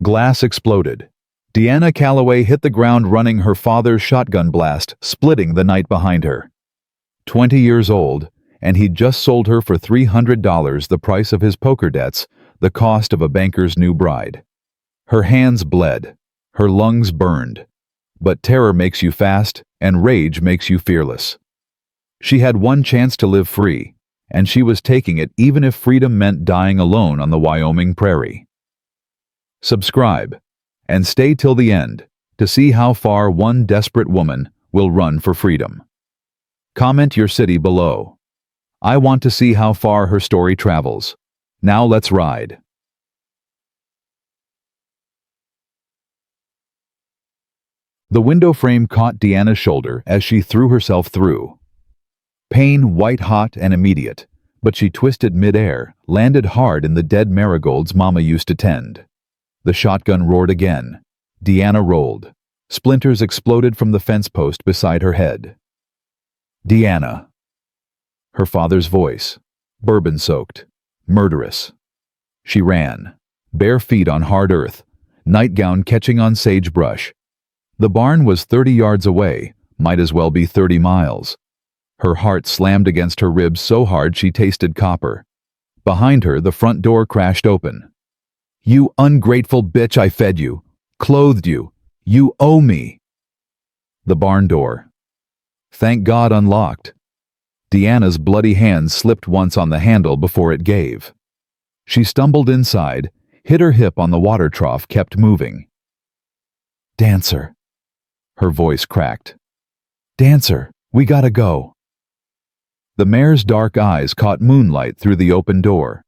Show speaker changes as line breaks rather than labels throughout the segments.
Glass exploded. Deanna Callaway hit the ground running, her father's shotgun blast splitting the night behind her. 20 years old, and he'd just sold her for $300, the price of his poker debts, the cost of a banker's new bride. Her hands bled, her lungs burned. But terror makes you fast, and rage makes you fearless. She had one chance to live free, and she was taking it even if freedom meant dying alone on the Wyoming prairie. Subscribe, and stay till the end to see how far one desperate woman will run for freedom. Comment your city below. I want to see how far her story travels. Now let's ride. The window frame caught Deanna's shoulder as she threw herself through. Pain white-hot and immediate, but she twisted mid-air, landed hard in the dead marigolds Mama used to tend. The shotgun roared again. Deanna rolled. Splinters exploded from the fence post beside her head. Deanna. Her father's voice, bourbon-soaked, murderous. She ran, bare feet on hard earth, nightgown catching on sagebrush. The barn was 30 yards away, might as well be 30 miles. Her heart slammed against her ribs so hard she tasted copper. Behind her, the front door crashed open. "You ungrateful bitch, I fed you, clothed you. You owe me." The barn door. Thank God unlocked. Deanna's bloody hand slipped once on the handle before it gave. She stumbled inside, hit her hip on the water trough, kept moving. "Dancer." Her voice cracked. "Dancer, we gotta go." The mare's dark eyes caught moonlight through the open door.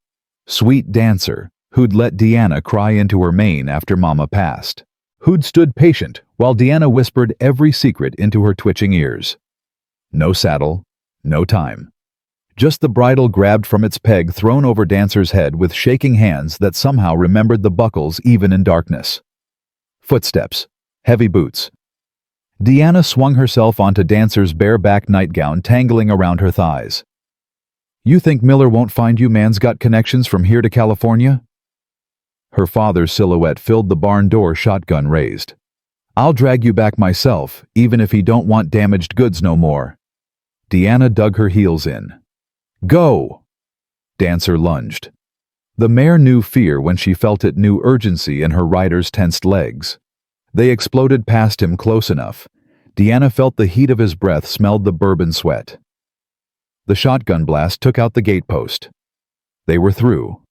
Sweet Dancer, who'd let Deanna cry into her mane after Mama passed. Who'd stood patient while Deanna whispered every secret into her twitching ears. No saddle, no time. Just the bridle grabbed from its peg, thrown over Dancer's head with shaking hands that somehow remembered the buckles even in darkness. Footsteps, heavy boots. Deanna swung herself onto Dancer's bareback nightgown, tangling around her thighs. "You think Miller won't find you? Man's got connections from here to California?" Her father's silhouette filled the barn door, shotgun raised. "I'll drag you back myself, even if he don't want damaged goods no more." Deanna dug her heels in. "Go!" Dancer lunged. The mare knew fear when she felt it, knew urgency in her rider's tensed legs. They exploded past him close enough. Deanna felt the heat of his breath, smelled the bourbon sweat. The shotgun blast took out the gatepost. They were through.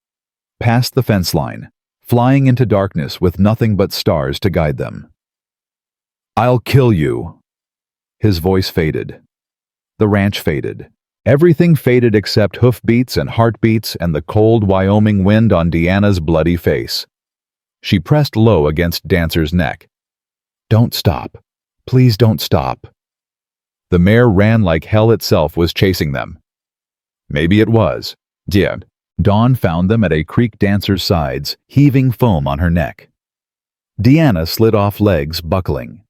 Past the fence line, flying into darkness with nothing but stars to guide them. "I'll kill you." His voice faded. The ranch faded. Everything faded except hoofbeats and heartbeats and the cold Wyoming wind on Deanna's bloody face. She pressed low against Dancer's neck. "Don't stop. Please don't stop." The mare ran like hell itself was chasing them. Maybe it was. Yeah. Dawn found them at a creek, Dancer's sides, heaving foam on her neck. Deanna slid off legs, buckling.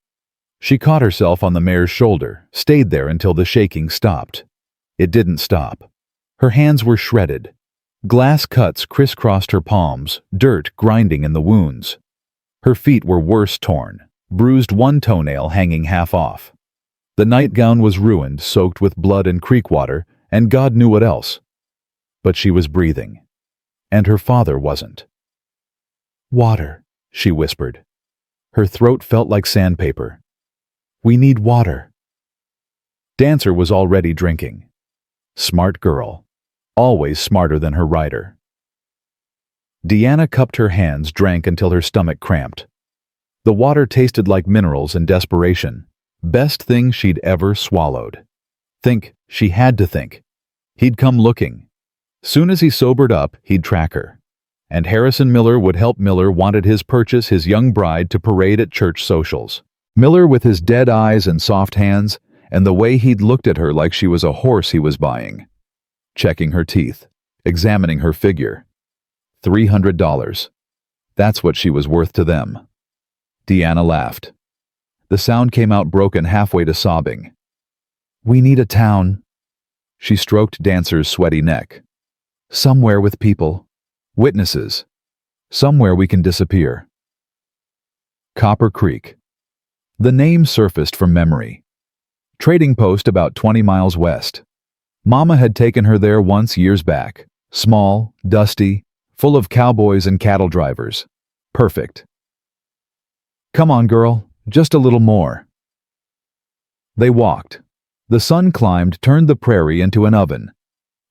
She caught herself on the mare's shoulder, stayed there until the shaking stopped. It didn't stop. Her hands were shredded. Glass cuts crisscrossed her palms, dirt grinding in the wounds. Her feet were worse, torn, bruised, one toenail hanging half off. The nightgown was ruined, soaked with blood and creek water, and God knew what else. But she was breathing. And her father wasn't. "Water," she whispered. Her throat felt like sandpaper. "We need water." Dancer was already drinking. Smart girl. Always smarter than her rider. Deanna cupped her hands, drank until her stomach cramped. The water tasted like minerals and desperation. Best thing she'd ever swallowed. Think, she had to think. He'd come looking. Soon as he sobered up, he'd track her. And Harrison Miller would help. Miller wanted his purchase, his young bride, to parade at church socials. Miller with his dead eyes and soft hands, and the way he'd looked at her like she was a horse he was buying. Checking her teeth, examining her figure. $300. That's what she was worth to them. Deanna laughed. The sound came out broken, halfway to sobbing. "We need a town." She stroked Dancer's sweaty neck. "Somewhere with people. Witnesses. Somewhere we can disappear." Copper Creek. The name surfaced from memory. Trading post about 20 miles west. Mama had taken her there once years back. Small, dusty, full of cowboys and cattle drivers. Perfect. Come on, girl, just a little more. They walked. The sun climbed, turned the prairie into an oven.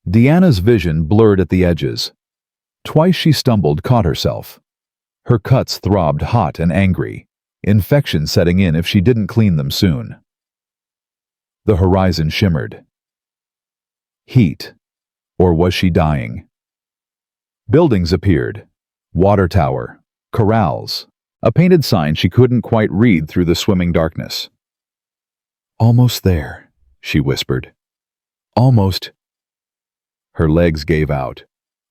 Deanna's vision blurred at the edges. Twice she stumbled, caught herself. Her cuts throbbed hot and angry, infection setting in if she didn't clean them soon. The horizon shimmered. Heat. Or was she dying? Buildings appeared. Water tower. Corrals. A painted sign she couldn't quite read through the swimming darkness. Almost there, she whispered. Almost. Her legs gave out.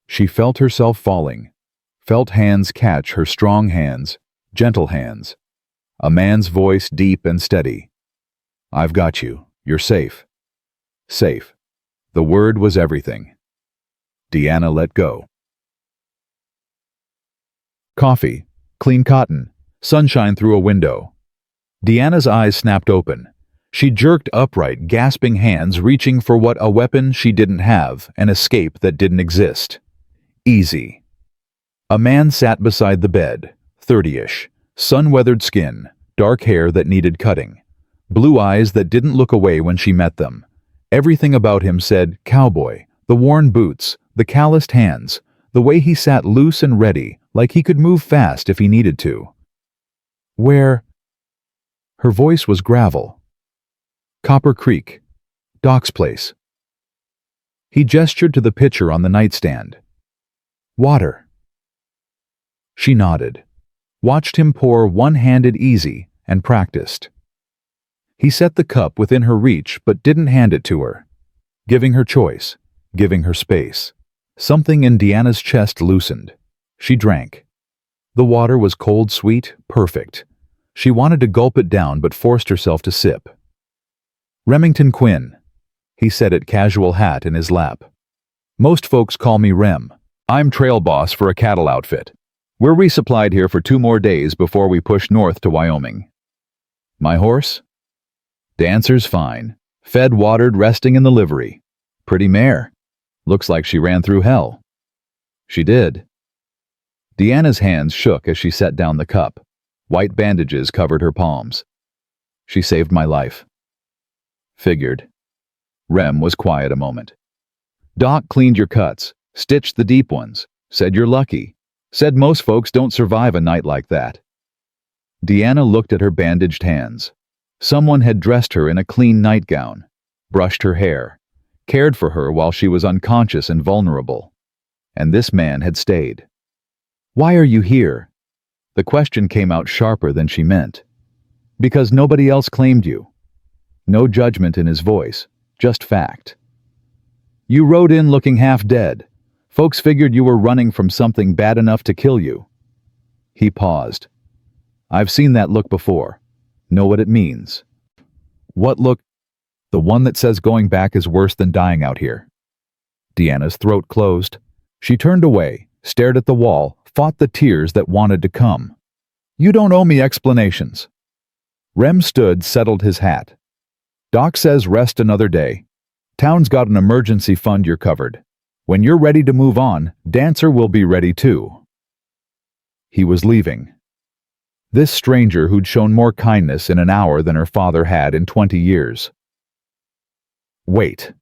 She felt herself falling. Felt hands catch her strong hands, gentle hands. A man's voice deep and steady. I've got you. You're safe. Safe. The word was everything. Deanna let go. Coffee, clean cotton, sunshine through a window. Deanna's eyes snapped open. She jerked upright, gasping hands reaching for what a weapon she didn't have, an escape that didn't exist. Easy. A man sat beside the bed, 30-ish, sun-weathered skin, dark hair that needed cutting, blue eyes that didn't look away when she met them. Everything about him said cowboy, the worn boots, the calloused hands, the way he sat loose and ready, like he could move fast if he needed to. Where? Her voice was gravel. Copper Creek. Doc's place. He gestured to the pitcher on the nightstand. Water. She nodded, watched him pour one-handed easy, and practiced. He set the cup within her reach but didn't hand it to her, giving her choice, giving her space. Something in Deanna's chest loosened. She drank. The water was cold, sweet, perfect. She wanted to gulp it down but forced herself to sip. Remington Quinn. He said it, casual hat in his lap. Most folks call me Rem. I'm trail boss for a cattle outfit. We're resupplied here for 2 more days before we push north to Wyoming. My horse? Dancer's fine. Fed, watered, resting in the livery. Pretty mare. Looks like she ran through hell. She did. Deanna's hands shook as she set down the cup. White bandages covered her palms. She saved my life. Figured. Rem was quiet a moment. Doc cleaned your cuts, stitched the deep ones, said you're lucky, said most folks don't survive a night like that. Deanna looked at her bandaged hands. Someone had dressed her in a clean nightgown, brushed her hair, cared for her while she was unconscious and vulnerable. And this man had stayed. Why are you here? The question came out sharper than she meant. Because nobody else claimed you. No judgment in his voice, just fact. You rode in looking half dead. Folks figured you were running from something bad enough to kill you. He paused. I've seen that look before. Know what it means. What look? The one that says going back is worse than dying out here. Deanna's throat closed. She turned away, stared at the wall, fought the tears that wanted to come. You don't owe me explanations. Rem stood, settled his hat. Doc says rest another day. Town's got an emergency fund, you're covered. When you're ready to move on, Dancer will be ready too. He was leaving. This stranger who'd shown more kindness in an hour than her father had in 20 years. Wait.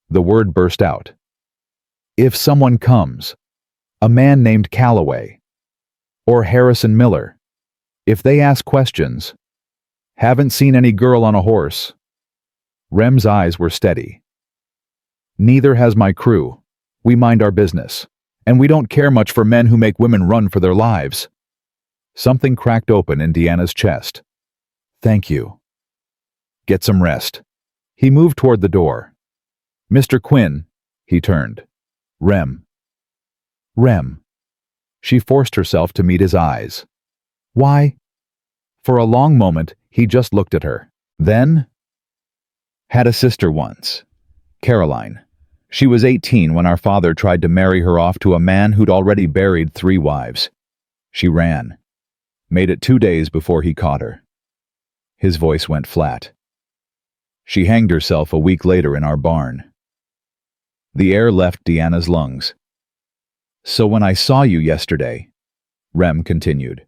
The word burst out. If someone comes, a man named Callaway, or Harrison Miller, if they ask questions, haven't seen any girl on a horse. Rem's eyes were steady. Neither has my crew. We mind our business, and we don't care much for men who make women run for their lives. Something cracked open in Deanna's chest. Thank you. Get some rest. He moved toward the door. Mr. Quinn, he turned. Rem. Rem. She forced herself to meet his eyes. Why? For a long moment, he just looked at her. Then? Had a sister once. Caroline. She was 18 when our father tried to marry her off to a man who'd already buried 3 wives. She ran. Made it 2 days before he caught her. His voice went flat. She hanged herself a week later in our barn. The air left Deanna's lungs. So when I saw you yesterday, Rem continued,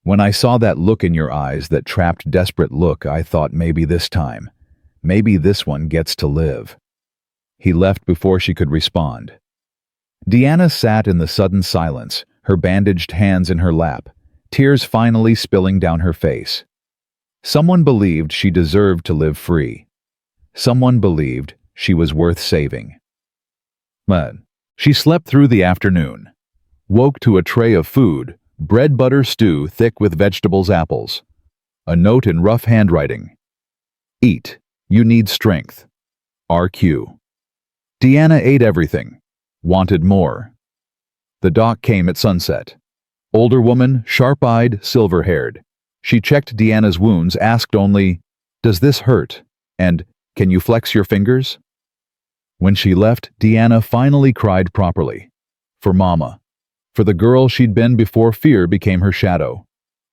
when I saw that look in your eyes, that trapped, desperate look, I thought maybe this time, maybe this one gets to live. He left before she could respond. Deanna sat in the sudden silence, her bandaged hands in her lap, tears finally spilling down her face. Someone believed she deserved to live free. Someone believed she was worth saving. But she slept through the afternoon, woke to a tray of food, bread butter stew thick with vegetables, apples. A note in rough handwriting. Eat. You need strength. RQ. Deanna ate everything. Wanted more. The doc came at sunset. Older woman, sharp-eyed, silver-haired. She checked Deanna's wounds, asked only, "Does this hurt?" and "Can you flex your fingers?" When she left, Deanna finally cried properly. For Mama. For the girl she'd been before fear became her shadow.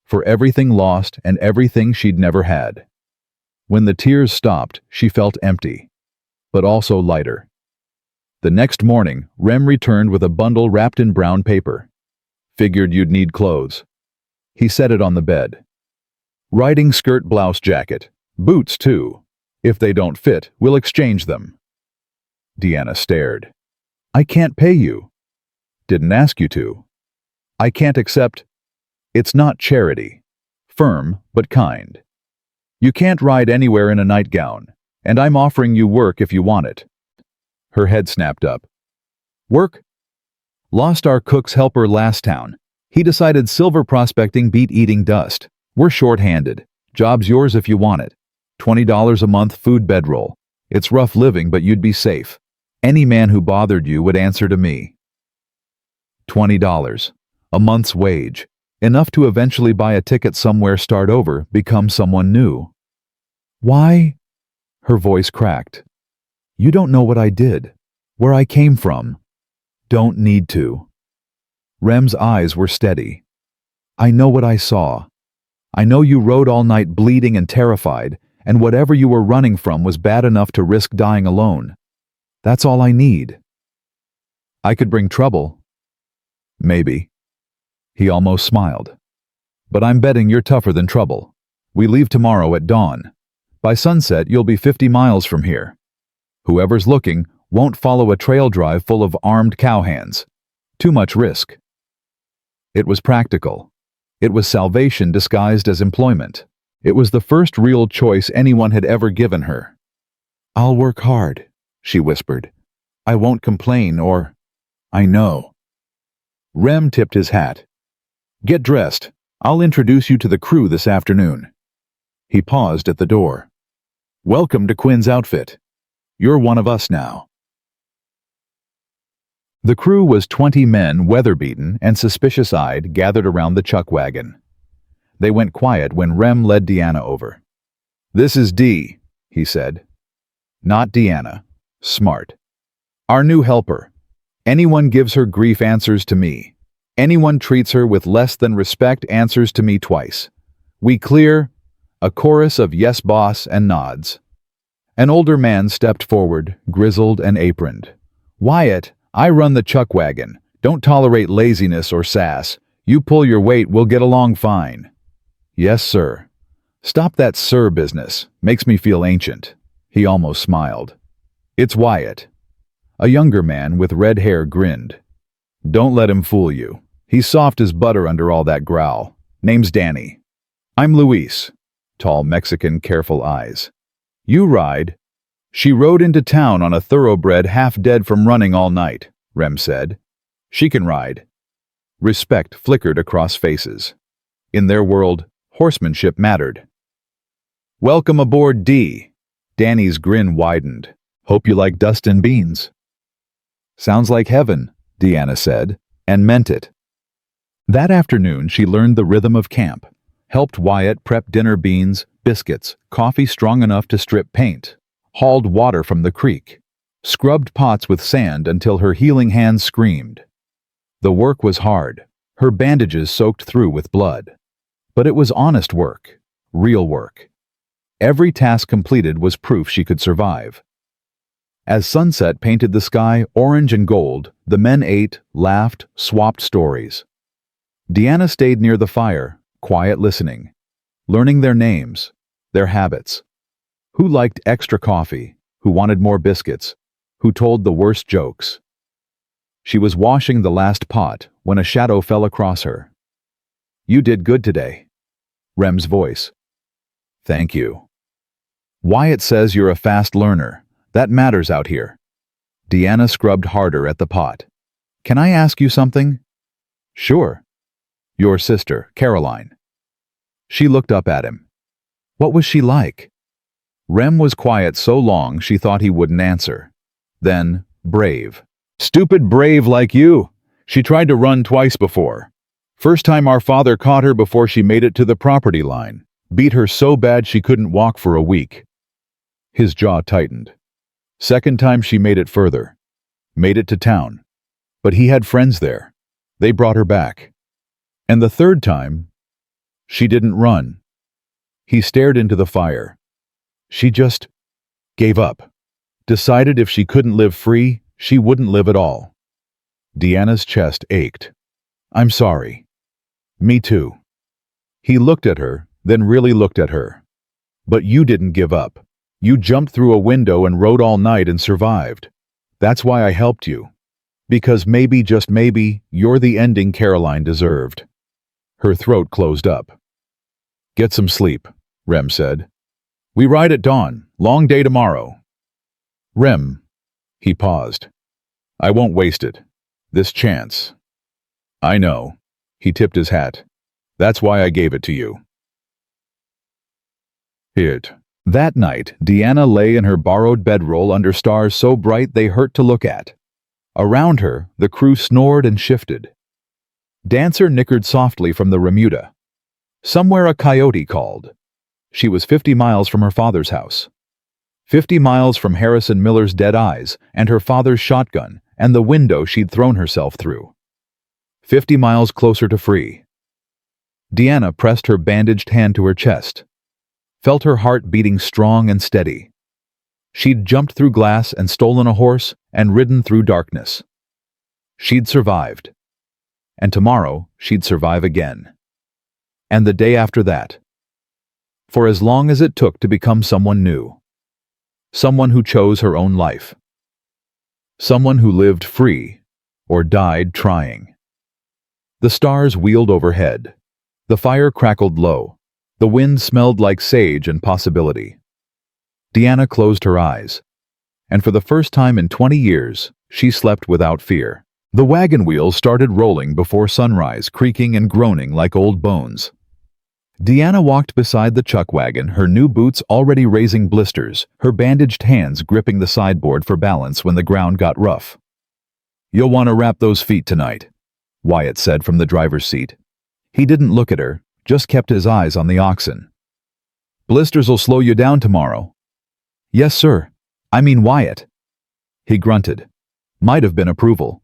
For everything lost and everything she'd never had. When the tears stopped, she felt empty, but also lighter. The next morning, Rem returned with a bundle wrapped in brown paper. Figured you'd need clothes. He set it on the bed. Riding skirt, blouse, jacket. Boots, too. If they don't fit, we'll exchange them. Deanna stared. I can't pay you. Didn't ask you to. I can't accept. It's not charity. Firm, but kind. You can't ride anywhere in a nightgown, and I'm offering you work if you want it. Her head snapped up. Work? Lost our cook's helper last town. He decided silver prospecting beat eating dust. We're short-handed. Job's yours if you want it. $20 a month food bedroll. It's rough living, but you'd be safe. Any man who bothered you would answer to me. $20. A month's wage. Enough to eventually buy a ticket somewhere, start over, become someone new. Why? Her voice cracked. You don't know what I did. Where I came from. Don't need to. Rem's eyes were steady. I know what I saw. I know you rode all night bleeding and terrified, and whatever you were running from was bad enough to risk dying alone. That's all I need. I could bring trouble. Maybe. He almost smiled. But I'm betting you're tougher than trouble. We leave tomorrow at dawn. By sunset, you'll be 50 miles from here. Whoever's looking won't follow a trail drive full of armed cowhands. Too much risk. It was practical. It was salvation disguised as employment. It was the first real choice anyone had ever given her. I'll work hard, she whispered. I won't complain or... I know. Rem tipped his hat. Get dressed. I'll introduce you to the crew this afternoon. He paused at the door. Welcome to Quinn's outfit. You're one of us now. The crew was 20 men, weather-beaten and suspicious-eyed, gathered around the chuck wagon. They went quiet when Rem led Deanna over. This is Dee, he said. Not Deanna. Smart. Our new helper. Anyone gives her grief answers to me. Anyone treats her with less than respect answers to me twice. We clear? A chorus of yes boss and nods. An older man stepped forward, grizzled and aproned. Wyatt, I run the chuck wagon. Don't tolerate laziness or sass. You pull your weight, we'll get along fine. Yes, sir. Stop that sir business. Makes me feel ancient. He almost smiled. It's Wyatt. A younger man with red hair grinned. Don't let him fool you. He's soft as butter under all that growl. Name's Danny. I'm Luis. Tall Mexican, careful eyes. You ride. She rode into town on a thoroughbred half dead from running all night, Rem said. She can ride. Respect flickered across faces. In their world, horsemanship mattered. Welcome aboard, Dee. Danny's grin widened. Hope you like dust and beans. Sounds like heaven, Deanna said, and meant it. That afternoon she learned the rhythm of camp, helped Wyatt prep dinner, beans, biscuits, coffee strong enough to strip paint, hauled water from the creek, scrubbed pots with sand until her healing hands screamed. The work was hard, her bandages soaked through with blood. But it was honest work, real work. Every task completed was proof she could survive. As sunset painted the sky orange and gold, the men ate, laughed, swapped stories. Deanna stayed near the fire, quiet listening, learning their names, their habits. Who liked extra coffee, who wanted more biscuits, who told the worst jokes. She was washing the last pot when a shadow fell across her. "You did good today." Rem's voice. "Thank you." "Wyatt says you're a fast learner. That matters out here." Deanna scrubbed harder at the pot. "Can I ask you something?" "Sure." "Your sister, Caroline." She looked up at him. What was she like? Rem was quiet so long she thought he wouldn't answer. Then, brave. "Stupid brave like you. She tried to run twice before. First time our father caught her before she made it to the property line. Beat her so bad she couldn't walk for a week." His jaw tightened. Second time she made it further. Made it to town. But he had friends there. They brought her back. And the third time, she didn't run. He stared into the fire. She just gave up. Decided if she couldn't live free, she wouldn't live at all. Deanna's chest ached. "I'm sorry." "Me too." He looked at her, then really looked at her. "But you didn't give up. You jumped through a window and rode all night and survived. That's why I helped you. Because maybe, just maybe, you're the ending Caroline deserved." Her throat closed up. "Get some sleep," Rem said. "We ride at dawn. Long day tomorrow." "Rem." He paused. "I won't waste it. This chance." "I know." He tipped his hat. "That's why I gave it to you." That night, Deanna lay in her borrowed bedroll under stars so bright they hurt to look at. Around her, the crew snored and shifted. Dancer nickered softly from the remuda. Somewhere a coyote called. She was 50 miles from her father's house. 50 miles from Harrison Miller's dead eyes and her father's shotgun and the window she'd thrown herself through. 50 miles closer to free. Deanna pressed her bandaged hand to her chest. Felt her heart beating strong and steady. She'd jumped through glass and stolen a horse and ridden through darkness. She'd survived. And tomorrow, she'd survive again. And the day after that. For as long as it took to become someone new. Someone who chose her own life. Someone who lived free or died trying. The stars wheeled overhead. The fire crackled low. The wind smelled like sage and possibility. Deanna closed her eyes. And for the first time in 20 years, she slept without fear. The wagon wheels started rolling before sunrise, creaking and groaning like old bones. Deanna walked beside the chuck wagon, her new boots already raising blisters, her bandaged hands gripping the sideboard for balance when the ground got rough. "You'll want to wrap those feet tonight," Wyatt said from the driver's seat. He didn't look at her, just kept his eyes on the oxen. "Blisters'll slow you down tomorrow." "Yes, sir. I mean Wyatt." He grunted. Might have been approval.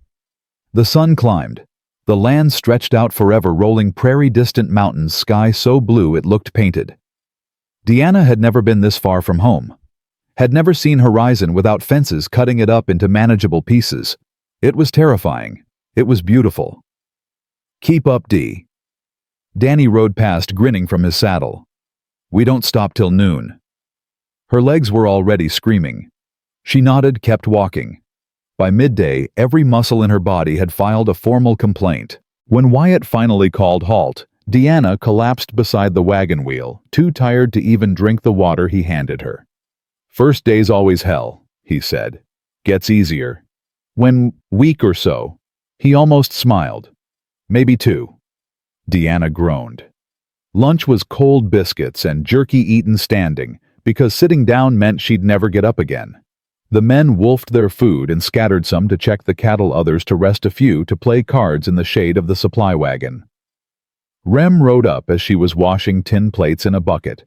The sun climbed. The land stretched out forever, rolling prairie-distant mountains, sky so blue it looked painted. Deanna had never been this far from home. Had never seen horizon without fences cutting it up into manageable pieces. It was terrifying. It was beautiful. "Keep up, Dee." Danny rode past, grinning from his saddle. "We don't stop till noon." Her legs were already screaming. She nodded, kept walking. By midday, every muscle in her body had filed a formal complaint. When Wyatt finally called halt, Deanna collapsed beside the wagon wheel, too tired to even drink the water he handed her. "First day's always hell," he said. "Gets easier." When, week or so, he almost smiled. "Maybe two." Deanna groaned. Lunch was cold biscuits and jerky eaten standing, because sitting down meant she'd never get up again. The men wolfed their food and scattered some to check the cattle, others to rest, a few to play cards in the shade of the supply wagon. Rem rode up as she was washing tin plates in a bucket.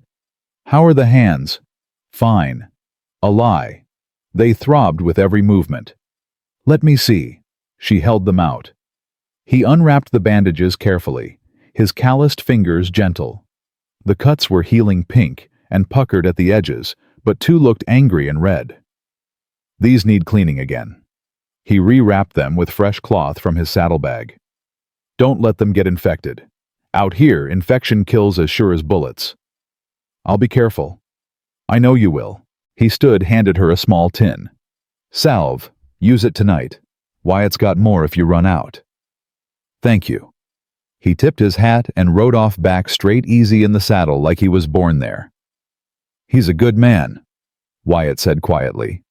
"How are the hands?" "Fine." A lie. They throbbed with every movement. "Let me see." She held them out. He unwrapped the bandages carefully. his calloused fingers gentle. The cuts were healing pink and puckered at the edges, but two looked angry and red. These need cleaning again. He rewrapped them with fresh cloth from his saddlebag. Don't let them get infected. Out here, infection kills as sure as bullets. I'll be careful. I know you will. He stood, handed her a small tin. Salve. Use it tonight. Wyatt's got more if you run out. Thank you. He tipped his hat and rode off back straight easy in the saddle like he was born there. He's a good man, Wyatt said quietly.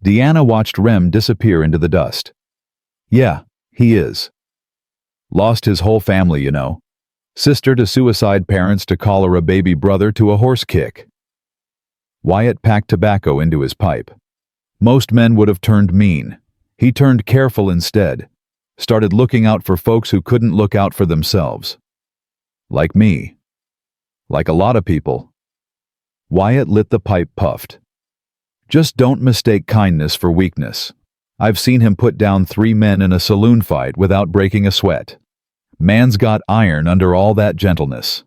Deanna watched Rem disappear into the dust. Yeah, he is. Lost his whole family, you know. Sister to suicide, parents to cholera, baby brother to a horse kick. Wyatt packed tobacco into his pipe. Most men would have turned mean. He turned careful instead. Started looking out for folks who couldn't look out for themselves. Like me. Like a lot of people. Wyatt lit the pipe, puffed. Just don't mistake kindness for weakness. I've seen him put down 3 men in a saloon fight without breaking a sweat. Man's got iron under all that gentleness.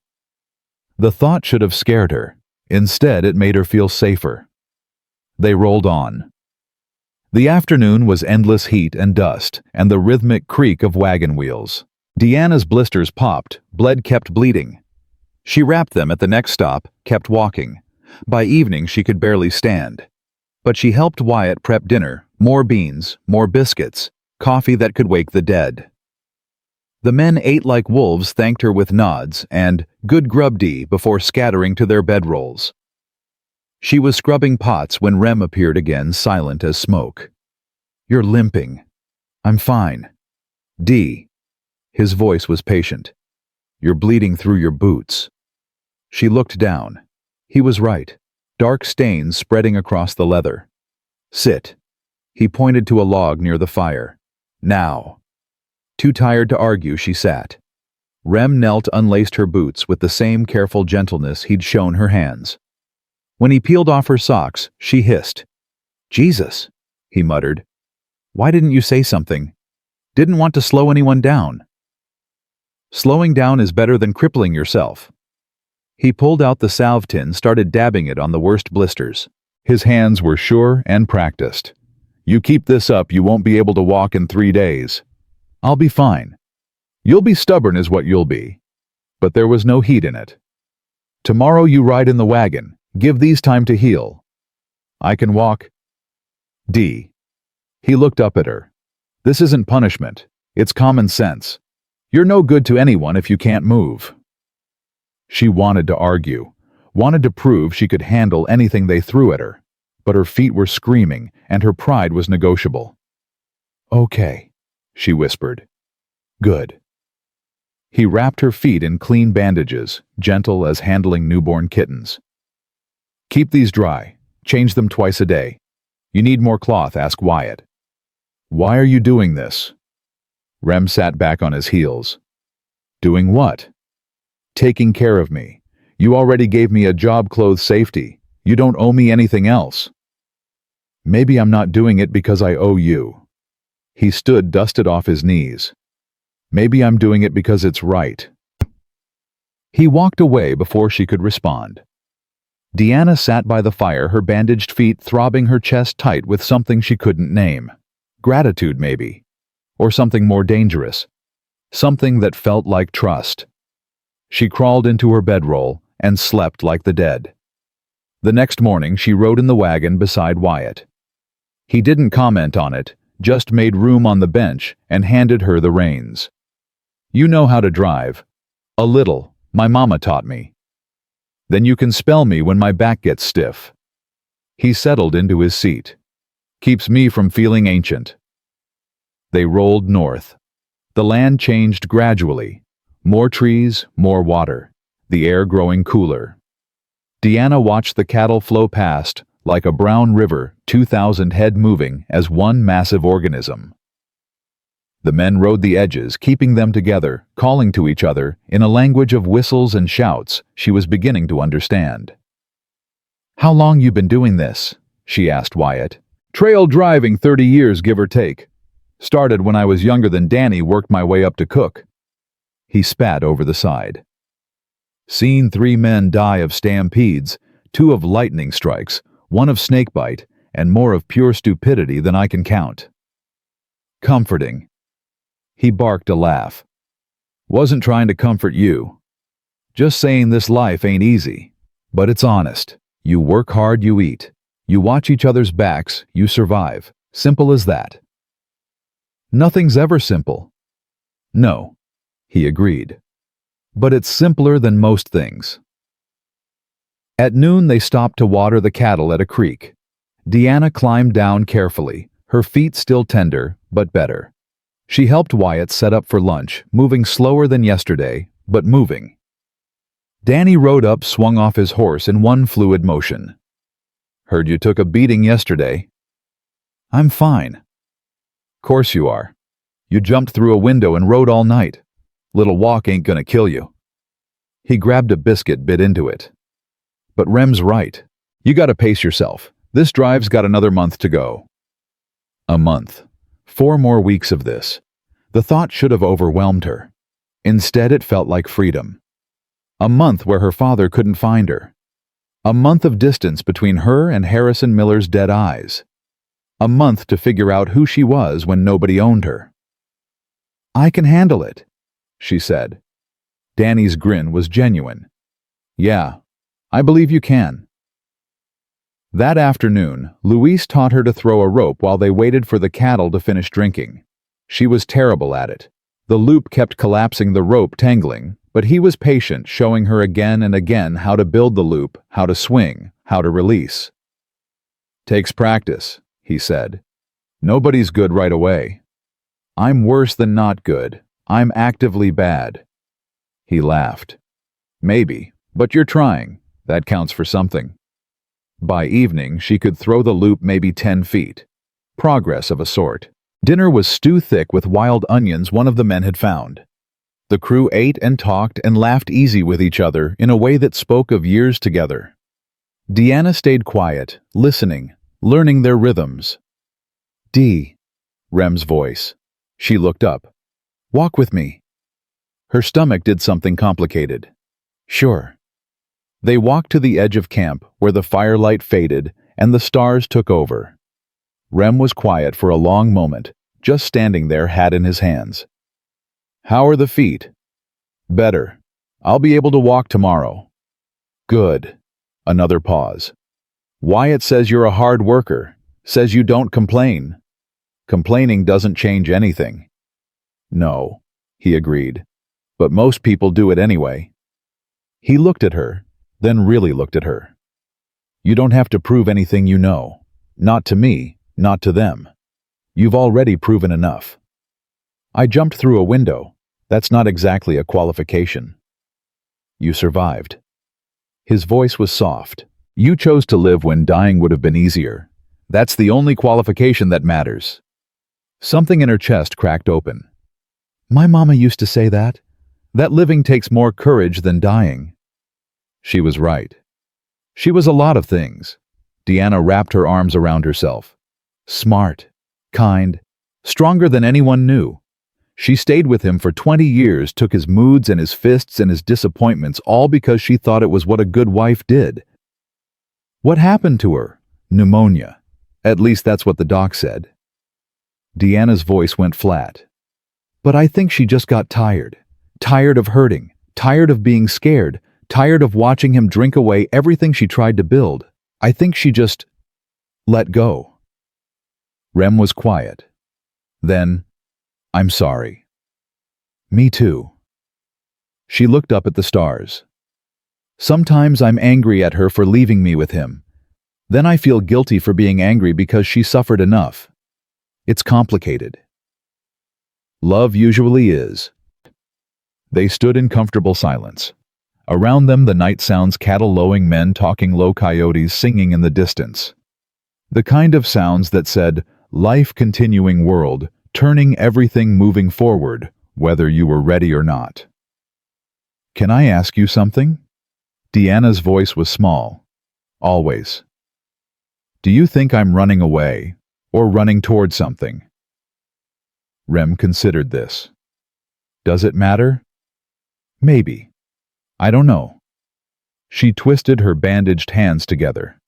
The thought should have scared her. Instead, it made her feel safer. They rolled on. The afternoon was endless heat and dust, and the rhythmic creak of wagon wheels. Deanna's blisters popped, blood kept bleeding. She wrapped them at the next stop, kept walking. By evening she could barely stand. But she helped Wyatt prep dinner, more beans, more biscuits, coffee that could wake the dead. The men ate like wolves, thanked her with nods, and "Good grub, Dee," before scattering to their bedrolls. She was scrubbing pots when Rem appeared again, silent as smoke. You're limping. I'm fine. Dee. His voice was patient. You're bleeding through your boots. She looked down. He was right. Dark stains spreading across the leather. Sit. He pointed to a log near the fire. Now. Too tired to argue, she sat. Rem knelt, unlaced her boots with the same careful gentleness he'd shown her hands. When he peeled off her socks, she hissed. Jesus, he muttered. Why didn't you say something? Didn't want to slow anyone down. Slowing down is better than crippling yourself. He pulled out the salve tin, started dabbing it on the worst blisters. His hands were sure and practiced. You keep this up, you won't be able to walk in 3 days. I'll be fine. You'll be stubborn is what you'll be. But there was no heat in it. Tomorrow you ride in the wagon. Give these time to heal. I can walk. Dee. He looked up at her. This isn't punishment. It's common sense. You're no good to anyone if you can't move. She wanted to argue, wanted to prove she could handle anything they threw at her, but her feet were screaming and her pride was negotiable. Okay, she whispered. Good. He wrapped her feet in clean bandages, gentle as handling newborn kittens. Keep these dry. Change them twice a day. You need more cloth, ask Wyatt. Why are you doing this? Rem sat back on his heels. Doing what? Taking care of me. You already gave me a job, clothes, safety. You don't owe me anything else. Maybe I'm not doing it because I owe you. He stood, dusted off his knees. Maybe I'm doing it because it's right. He walked away before she could respond. Deanna sat by the fire, her bandaged feet throbbing, her chest tight with something she couldn't name. Gratitude, maybe. Or something more dangerous. Something that felt like trust. She crawled into her bedroll and slept like the dead. The next morning she rode in the wagon beside Wyatt. He didn't comment on it, just made room on the bench and handed her the reins. You know how to drive. A little. My mama taught me. Then you can spell me when my back gets stiff. He settled into his seat. Keeps me from feeling ancient. They rolled north. The land changed gradually. More trees, more water. The air growing cooler. Deanna watched the cattle flow past, like a brown river, 2,000 head moving as one massive organism. The men rode the edges, keeping them together, calling to each other in a language of whistles and shouts she was beginning to understand. How long you been doing this? She asked Wyatt. Trail driving 30 years, give or take. Started when I was younger than Danny, worked my way up to cook. He spat over the side. Seen 3 men die of stampedes, 2 of lightning strikes, 1 of snakebite, and more of pure stupidity than I can count. Comforting. He barked a laugh. Wasn't trying to comfort you. Just saying this life ain't easy. But it's honest. You work hard, you eat. You watch each other's backs, you survive. Simple as that. Nothing's ever simple. No, he agreed. But it's simpler than most things. At noon they stopped to water the cattle at a creek. Deanna climbed down carefully, her feet still tender, but better. She helped Wyatt set up for lunch, moving slower than yesterday, but moving. Danny rode up, swung off his horse in one fluid motion. Heard you took a beating yesterday. I'm fine. Course you are. You jumped through a window and rode all night. Little walk ain't gonna kill you. He grabbed a biscuit, bit into it. But Rem's right. You gotta pace yourself. This drive's got another month to go. A month. 4 more weeks of this. The thought should have overwhelmed her. Instead, it felt like freedom. A month where her father couldn't find her. A month of distance between her and Harrison Miller's dead eyes. A month to figure out who she was when nobody owned her. I can handle it, she said. Danny's grin was genuine. Yeah, I believe you can. That afternoon, Luis taught her to throw a rope while they waited for the cattle to finish drinking. She was terrible at it. The loop kept collapsing, the rope tangling, but he was patient, showing her again and again how to build the loop, how to swing, how to release. Takes practice, he said. Nobody's good right away. I'm worse than not good. I'm actively bad. He laughed. Maybe, but you're trying. That counts for something. By evening, she could throw the loop maybe 10 feet. Progress of a sort. Dinner was stew thick with wild onions one of the men had found. The crew ate and talked and laughed easy with each other in a way that spoke of years together. Deanna stayed quiet, listening, learning their rhythms. Dee, Rem's voice. She looked up. Walk with me. Her stomach did something complicated. Sure. They walked to the edge of camp where the firelight faded and the stars took over. Rem was quiet for a long moment, just standing there, hat in his hands. How are the feet? Better. I'll be able to walk tomorrow. Good. Another pause. Wyatt says you're a hard worker, says you don't complain. Complaining doesn't change anything. No, he agreed. But most people do it anyway. He looked at her, then really looked at her. You don't have to prove anything you know. Not to me, not to them. You've already proven enough. I jumped through a window. That's not exactly a qualification. You survived. His voice was soft. You chose to live when dying would have been easier. That's the only qualification that matters. Something in her chest cracked open. My mama used to say that living takes more courage than dying. She was right. She was a lot of things. Deanna wrapped her arms around herself. Smart, kind, stronger than anyone knew. She stayed with him for 20 years, took his moods and his fists and his disappointments, all because she thought it was what a good wife did. What happened to her? Pneumonia. At least that's what the doc said. Deanna's voice went flat. But I think she just got tired. Tired of hurting. Tired of being scared. Tired of watching him drink away everything she tried to build. I think she just let go. Rem was quiet. Then, I'm sorry. Me too. She looked up at the stars. Sometimes I'm angry at her for leaving me with him. Then I feel guilty for being angry because she suffered enough. It's complicated. Love usually is. They stood in comfortable silence. Around them the night sounds, cattle lowing, men talking low, coyotes singing in the distance. The kind of sounds that said, life continuing world, turning everything moving forward, whether you were ready or not. Can I ask you something? Deanna's voice was small. Always. Do you think I'm running away, or running toward something? Rem considered this. Does it matter? Maybe. I don't know. She twisted her bandaged hands together.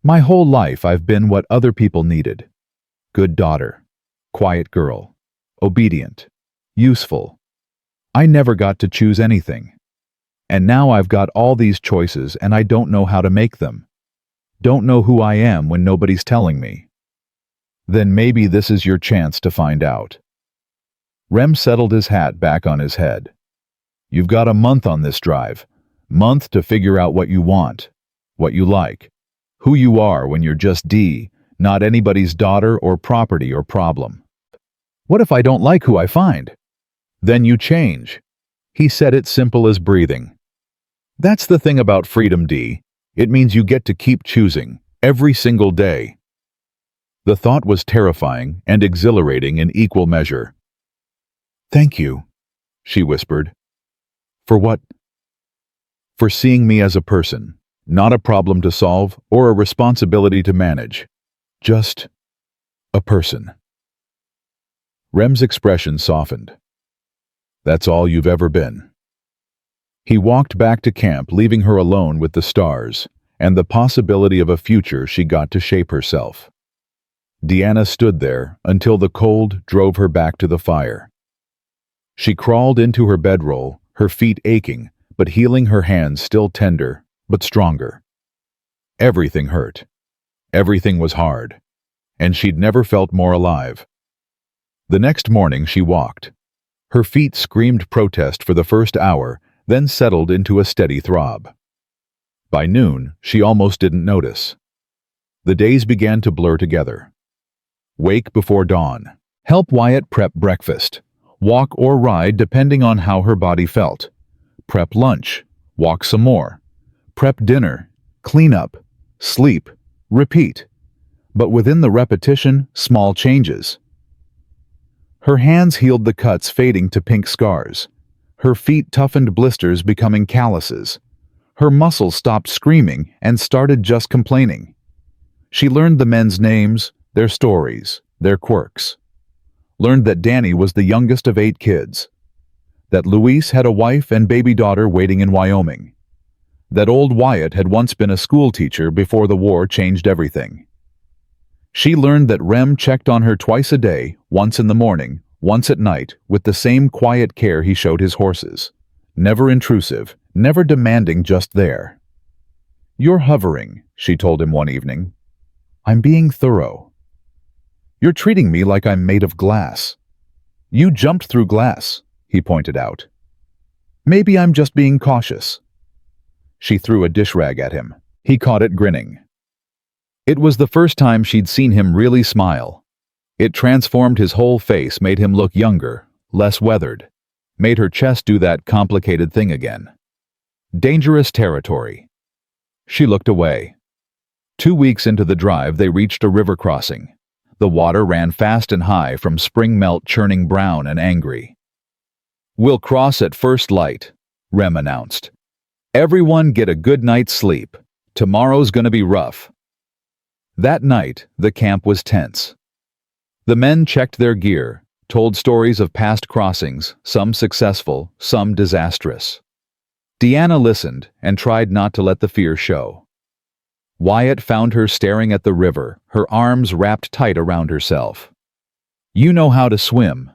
My whole life I've been what other people needed. Good daughter. Quiet girl. Obedient. Useful. I never got to choose anything. And now I've got all these choices and I don't know how to make them. Don't know who I am when nobody's telling me. Then maybe this is your chance to find out. Rem settled his hat back on his head. You've got a month on this drive. Month to figure out what you want, what you like, who you are when you're just Dee, not anybody's daughter or property or problem. What if I don't like who I find? Then you change. He said it simple as breathing. That's the thing about freedom, Dee. It means you get to keep choosing, every single day. The thought was terrifying and exhilarating in equal measure. Thank you, she whispered. For what? For seeing me as a person, not a problem to solve or a responsibility to manage. Just a person. Rem's expression softened. That's all you've ever been. He walked back to camp, leaving her alone with the stars and the possibility of a future she got to shape herself. Deanna stood there until the cold drove her back to the fire. She crawled into her bedroll, her feet aching, but healing, her hands still tender, but stronger. Everything hurt. Everything was hard. And she'd never felt more alive. The next morning she walked. Her feet screamed protest for the first hour, then settled into a steady throb. By noon, she almost didn't notice. The days began to blur together. Wake before dawn. Help Wyatt prep breakfast. Walk or ride depending on how her body felt. Prep lunch. Walk some more. Prep dinner. Clean up. Sleep. Repeat. But within the repetition, small changes. Her hands healed the cuts, fading to pink scars. Her feet toughened blisters, becoming calluses. Her muscles stopped screaming and started just complaining. She learned the men's names, their stories, their quirks. Learned that Danny was the youngest of 8 kids. That Luis had a wife and baby daughter waiting in Wyoming. That old Wyatt had once been a school teacher before the war changed everything. She learned that Rem checked on her twice a day, once in the morning, once at night, with the same quiet care he showed his horses. Never intrusive, never demanding, just there. You're hovering, she told him one evening. I'm being thorough. You're treating me like I'm made of glass. You jumped through glass, he pointed out. Maybe I'm just being cautious. She threw a dish rag at him. He caught it, grinning. It was the first time she'd seen him really smile. It transformed his whole face, made him look younger, less weathered, made her chest do that complicated thing again. Dangerous territory. She looked away. 2 weeks into the drive, they reached a river crossing. The water ran fast and high, from spring melt churning brown and angry. We'll cross at first light, Rem announced. Everyone get a good night's sleep. Tomorrow's gonna be rough. That night, the camp was tense. The men checked their gear, told stories of past crossings, some successful, some disastrous. Deanna listened and tried not to let the fear show. Wyatt found her staring at the river, her arms wrapped tight around herself. You know how to swim?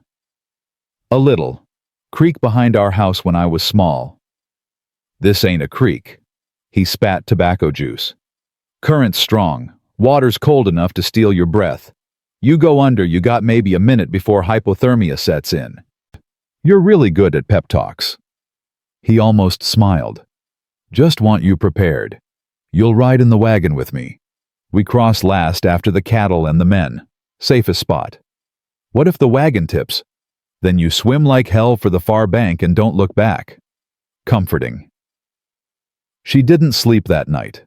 A little. Creek behind our house when I was small. This ain't a creek. He spat tobacco juice. Current's strong. Water's cold enough to steal your breath. You go under, you got maybe a minute before hypothermia sets in. You're really good at pep talks. He almost smiled. Just want you prepared. You'll ride in the wagon with me. We cross last after the cattle and the men. Safest spot. What if the wagon tips? Then you swim like hell for the far bank and don't look back. Comforting. She didn't sleep that night.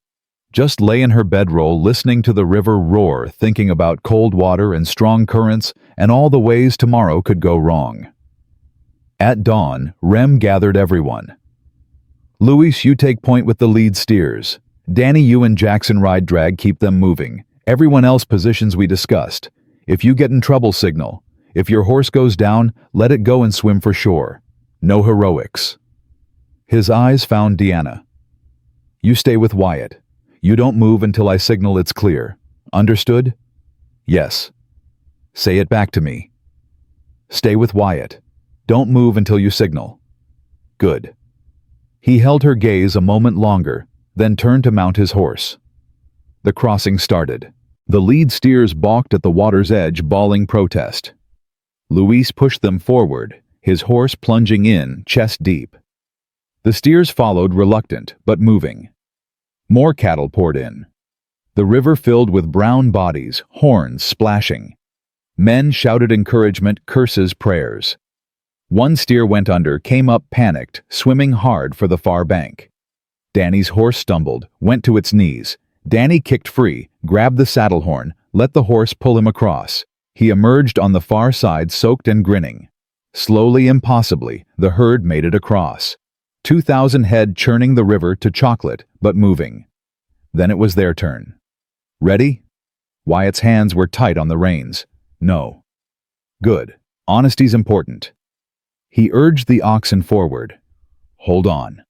Just lay in her bedroll, listening to the river roar, thinking about cold water and strong currents and all the ways tomorrow could go wrong. At dawn, Rem gathered everyone. Luis, you take point with the lead steers. Danny, you and Jackson ride drag, keep them moving. Everyone else positions we discussed. If you get in trouble, signal. If your horse goes down, let it go and swim for shore. No heroics. His eyes found Deanna. You stay with Wyatt. You don't move until I signal it's clear. Understood? Yes. Say it back to me. Stay with Wyatt. Don't move until you signal. Good. He held her gaze a moment longer, then turned to mount his horse. The crossing started. The lead steers balked at the water's edge, bawling protest. Luis pushed them forward, his horse plunging in, chest deep. The steers followed, reluctant, but moving. More cattle poured in. The river filled with brown bodies, horns splashing. Men shouted encouragement, curses, prayers. One steer went under, came up panicked, swimming hard for the far bank. Danny's horse stumbled, went to its knees. Danny kicked free, grabbed the saddle horn, let the horse pull him across. He emerged on the far side, soaked and grinning. Slowly, impossibly, the herd made it across. 2,000 head churning the river to chocolate, but moving. Then it was their turn. Ready? Wyatt's hands were tight on the reins. No. Good. Honesty's important. He urged the oxen forward. Hold on.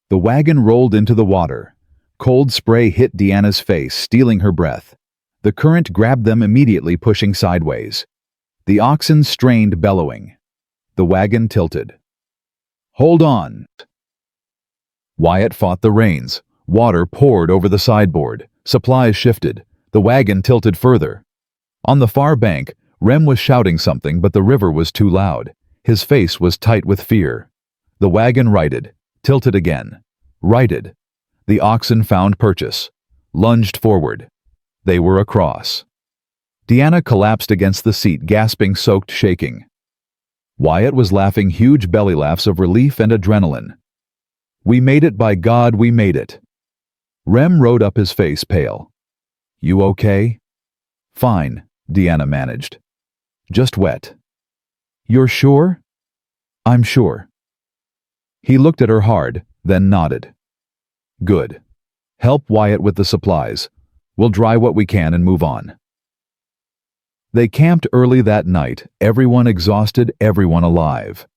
The wagon rolled into the water. Cold spray hit Deanna's face, stealing her breath. The current grabbed them immediately, pushing sideways. The oxen strained, bellowing. The wagon tilted. Hold on. Wyatt fought the reins. Water poured over the sideboard. Supplies shifted. The wagon tilted further. On the far bank, Rem was shouting something, but the river was too loud. His face was tight with fear. The wagon righted, tilted again. Righted. The oxen found purchase. Lunged forward. They were across. Deanna collapsed against the seat, gasping, soaked, shaking. Wyatt was laughing huge belly laughs of relief and adrenaline. We made it, by God, we made it. Rem rode up, his face pale. You okay? Fine, Deanna managed. Just wet. You're sure? I'm sure. He looked at her hard, then nodded. Good. Help Wyatt with the supplies. We'll dry what we can and move on. They camped early that night, everyone exhausted, everyone alive.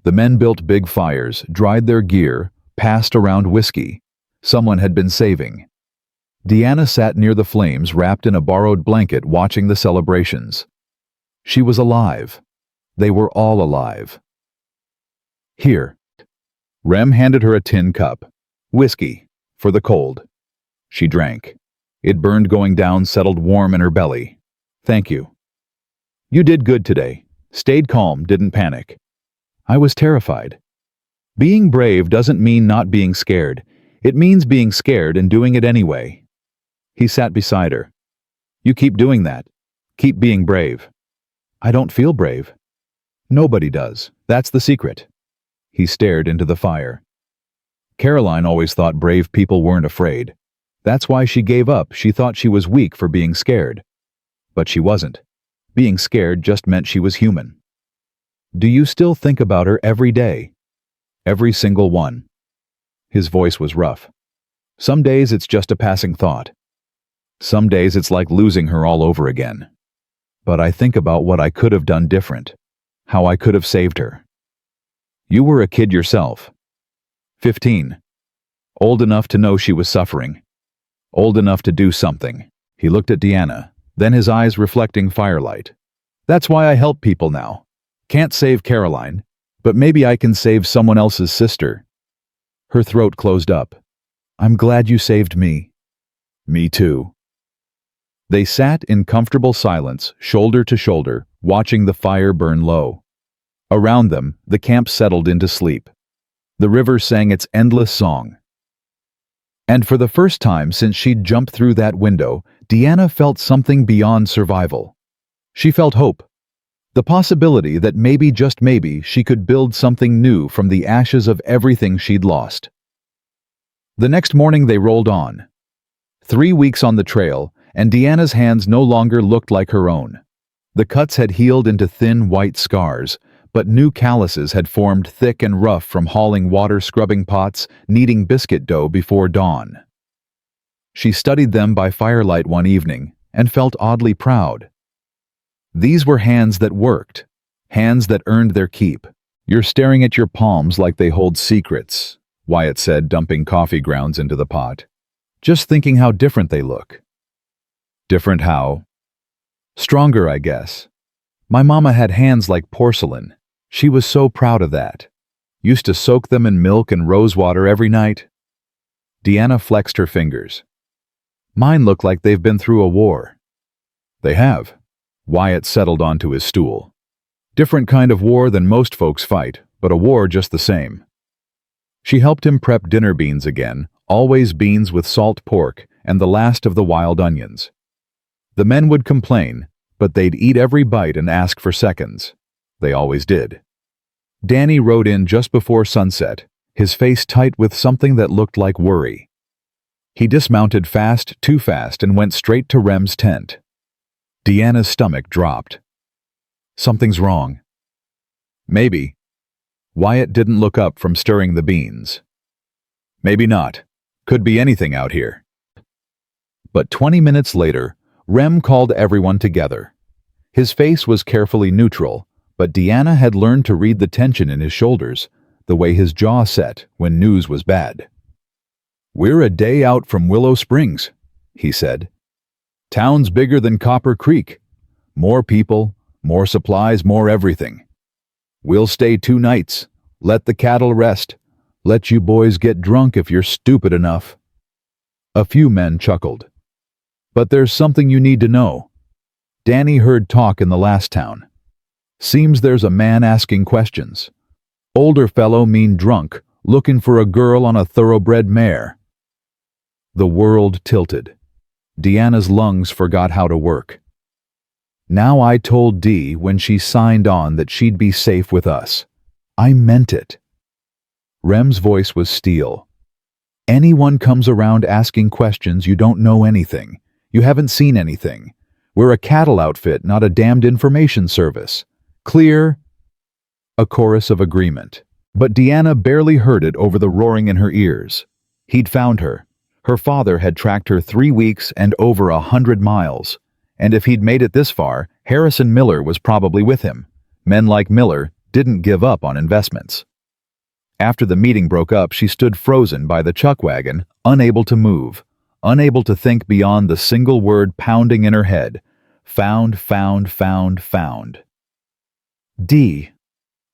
The men built big fires, dried their gear, passed around whiskey. Someone had been saving. Deanna sat near the flames, wrapped in a borrowed blanket, watching the celebrations. She was alive. They were all alive. Here. Rem handed her a tin cup. Whiskey, for the cold. She drank. It burned going down, settled warm in her belly. Thank you. You did good today. Stayed calm, didn't panic. I was terrified. Being brave doesn't mean not being scared. It means being scared and doing it anyway. He sat beside her. You keep doing that. Keep being brave. I don't feel brave. Nobody does. That's the secret. He stared into the fire. Caroline always thought brave people weren't afraid. That's why she gave up. She thought she was weak for being scared. But she wasn't. Being scared just meant she was human. Do you still think about her every day? Every single one. His voice was rough. Some days it's just a passing thought. Some days it's like losing her all over again. But I think about what I could have done different. How I could have saved her. You were a kid yourself. 15. Old enough to know she was suffering. Old enough to do something. He looked at Deanna, then his eyes reflecting firelight. That's why I help people now. Can't save Caroline, but maybe I can save someone else's sister. Her throat closed up. I'm glad you saved me. Me too. They sat in comfortable silence, shoulder to shoulder, watching the fire burn low. Around them, the camp settled into sleep. The river sang its endless song. And for the first time since she'd jumped through that window, Deanna felt something beyond survival. She felt hope. The possibility that maybe, just maybe, she could build something new from the ashes of everything she'd lost. The next morning they rolled on. 3 weeks on the trail, and Deanna's hands no longer looked like her own. The cuts had healed into thin white scars, but new calluses had formed thick and rough from hauling water, scrubbing pots, kneading biscuit dough before dawn. She studied them by firelight one evening and felt oddly proud. These were hands that worked, hands that earned their keep, You're staring at your palms like they hold secrets, Wyatt said, dumping coffee grounds into the pot. Just thinking how different they look. Different how? Stronger, I guess. My mama had hands like porcelain. She was so proud of that. Used to soak them in milk and rose water every night. Deanna flexed her fingers. Mine look like they've been through a war. They have. Wyatt settled onto his stool. Different kind of war than most folks fight, but a war just the same. She helped him prep dinner beans again, always beans with salt pork and the last of the wild onions. The men would complain, but they'd eat every bite and ask for seconds. They always did. Danny rode in just before sunset, his face tight with something that looked like worry. He dismounted fast, too fast, and went straight to Rem's tent. Deanna's stomach dropped. Something's wrong. Maybe. Wyatt didn't look up from stirring the beans. Maybe not. Could be anything out here. But 20 minutes later, Rem called everyone together. His face was carefully neutral, but Deanna had learned to read the tension in his shoulders, the way his jaw set when news was bad. "We're a day out from Willow Springs," he said. "Town's bigger than Copper Creek. More people, more supplies, more everything. We'll stay 2 nights, let the cattle rest, let you boys get drunk if you're stupid enough." A few men chuckled. "But there's something you need to know. Danny heard talk in the last town. Seems there's a man asking questions. Older fellow mean drunk, looking for a girl on a thoroughbred mare." The world tilted. Deanna's lungs forgot how to work. "Now I told Dee when she signed on that she'd be safe with us. I meant it." Rem's voice was steel. "Anyone comes around asking questions, you don't know anything. You haven't seen anything. We're a cattle outfit, not a damned information service. Clear?" A chorus of agreement. But Deanna barely heard it over the roaring in her ears. He'd found her. Her father had tracked her 3 weeks and over 100 miles. And if he'd made it this far, Harrison Miller was probably with him. Men like Miller didn't give up on investments. After the meeting broke up, she stood frozen by the chuck wagon, unable to move, unable to think beyond the single word pounding in her head. Found, found, found, found. "Dee."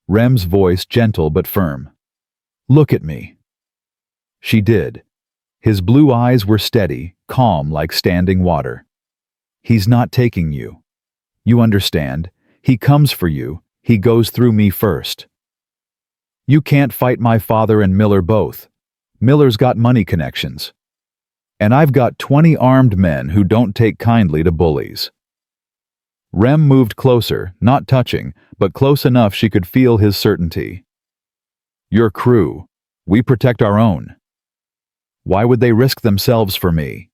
Rem's voice gentle but firm. "Look at me." She did. His blue eyes were steady, calm like standing water. "He's not taking you. You understand. He comes for you. He goes through me first. You can't fight my father and Miller both. Miller's got money connections. And I've got 20 armed men who don't take kindly to bullies." Rem moved closer, not touching, but close enough she could feel his certainty. "Your crew. We protect our own. Why would they risk themselves for me?"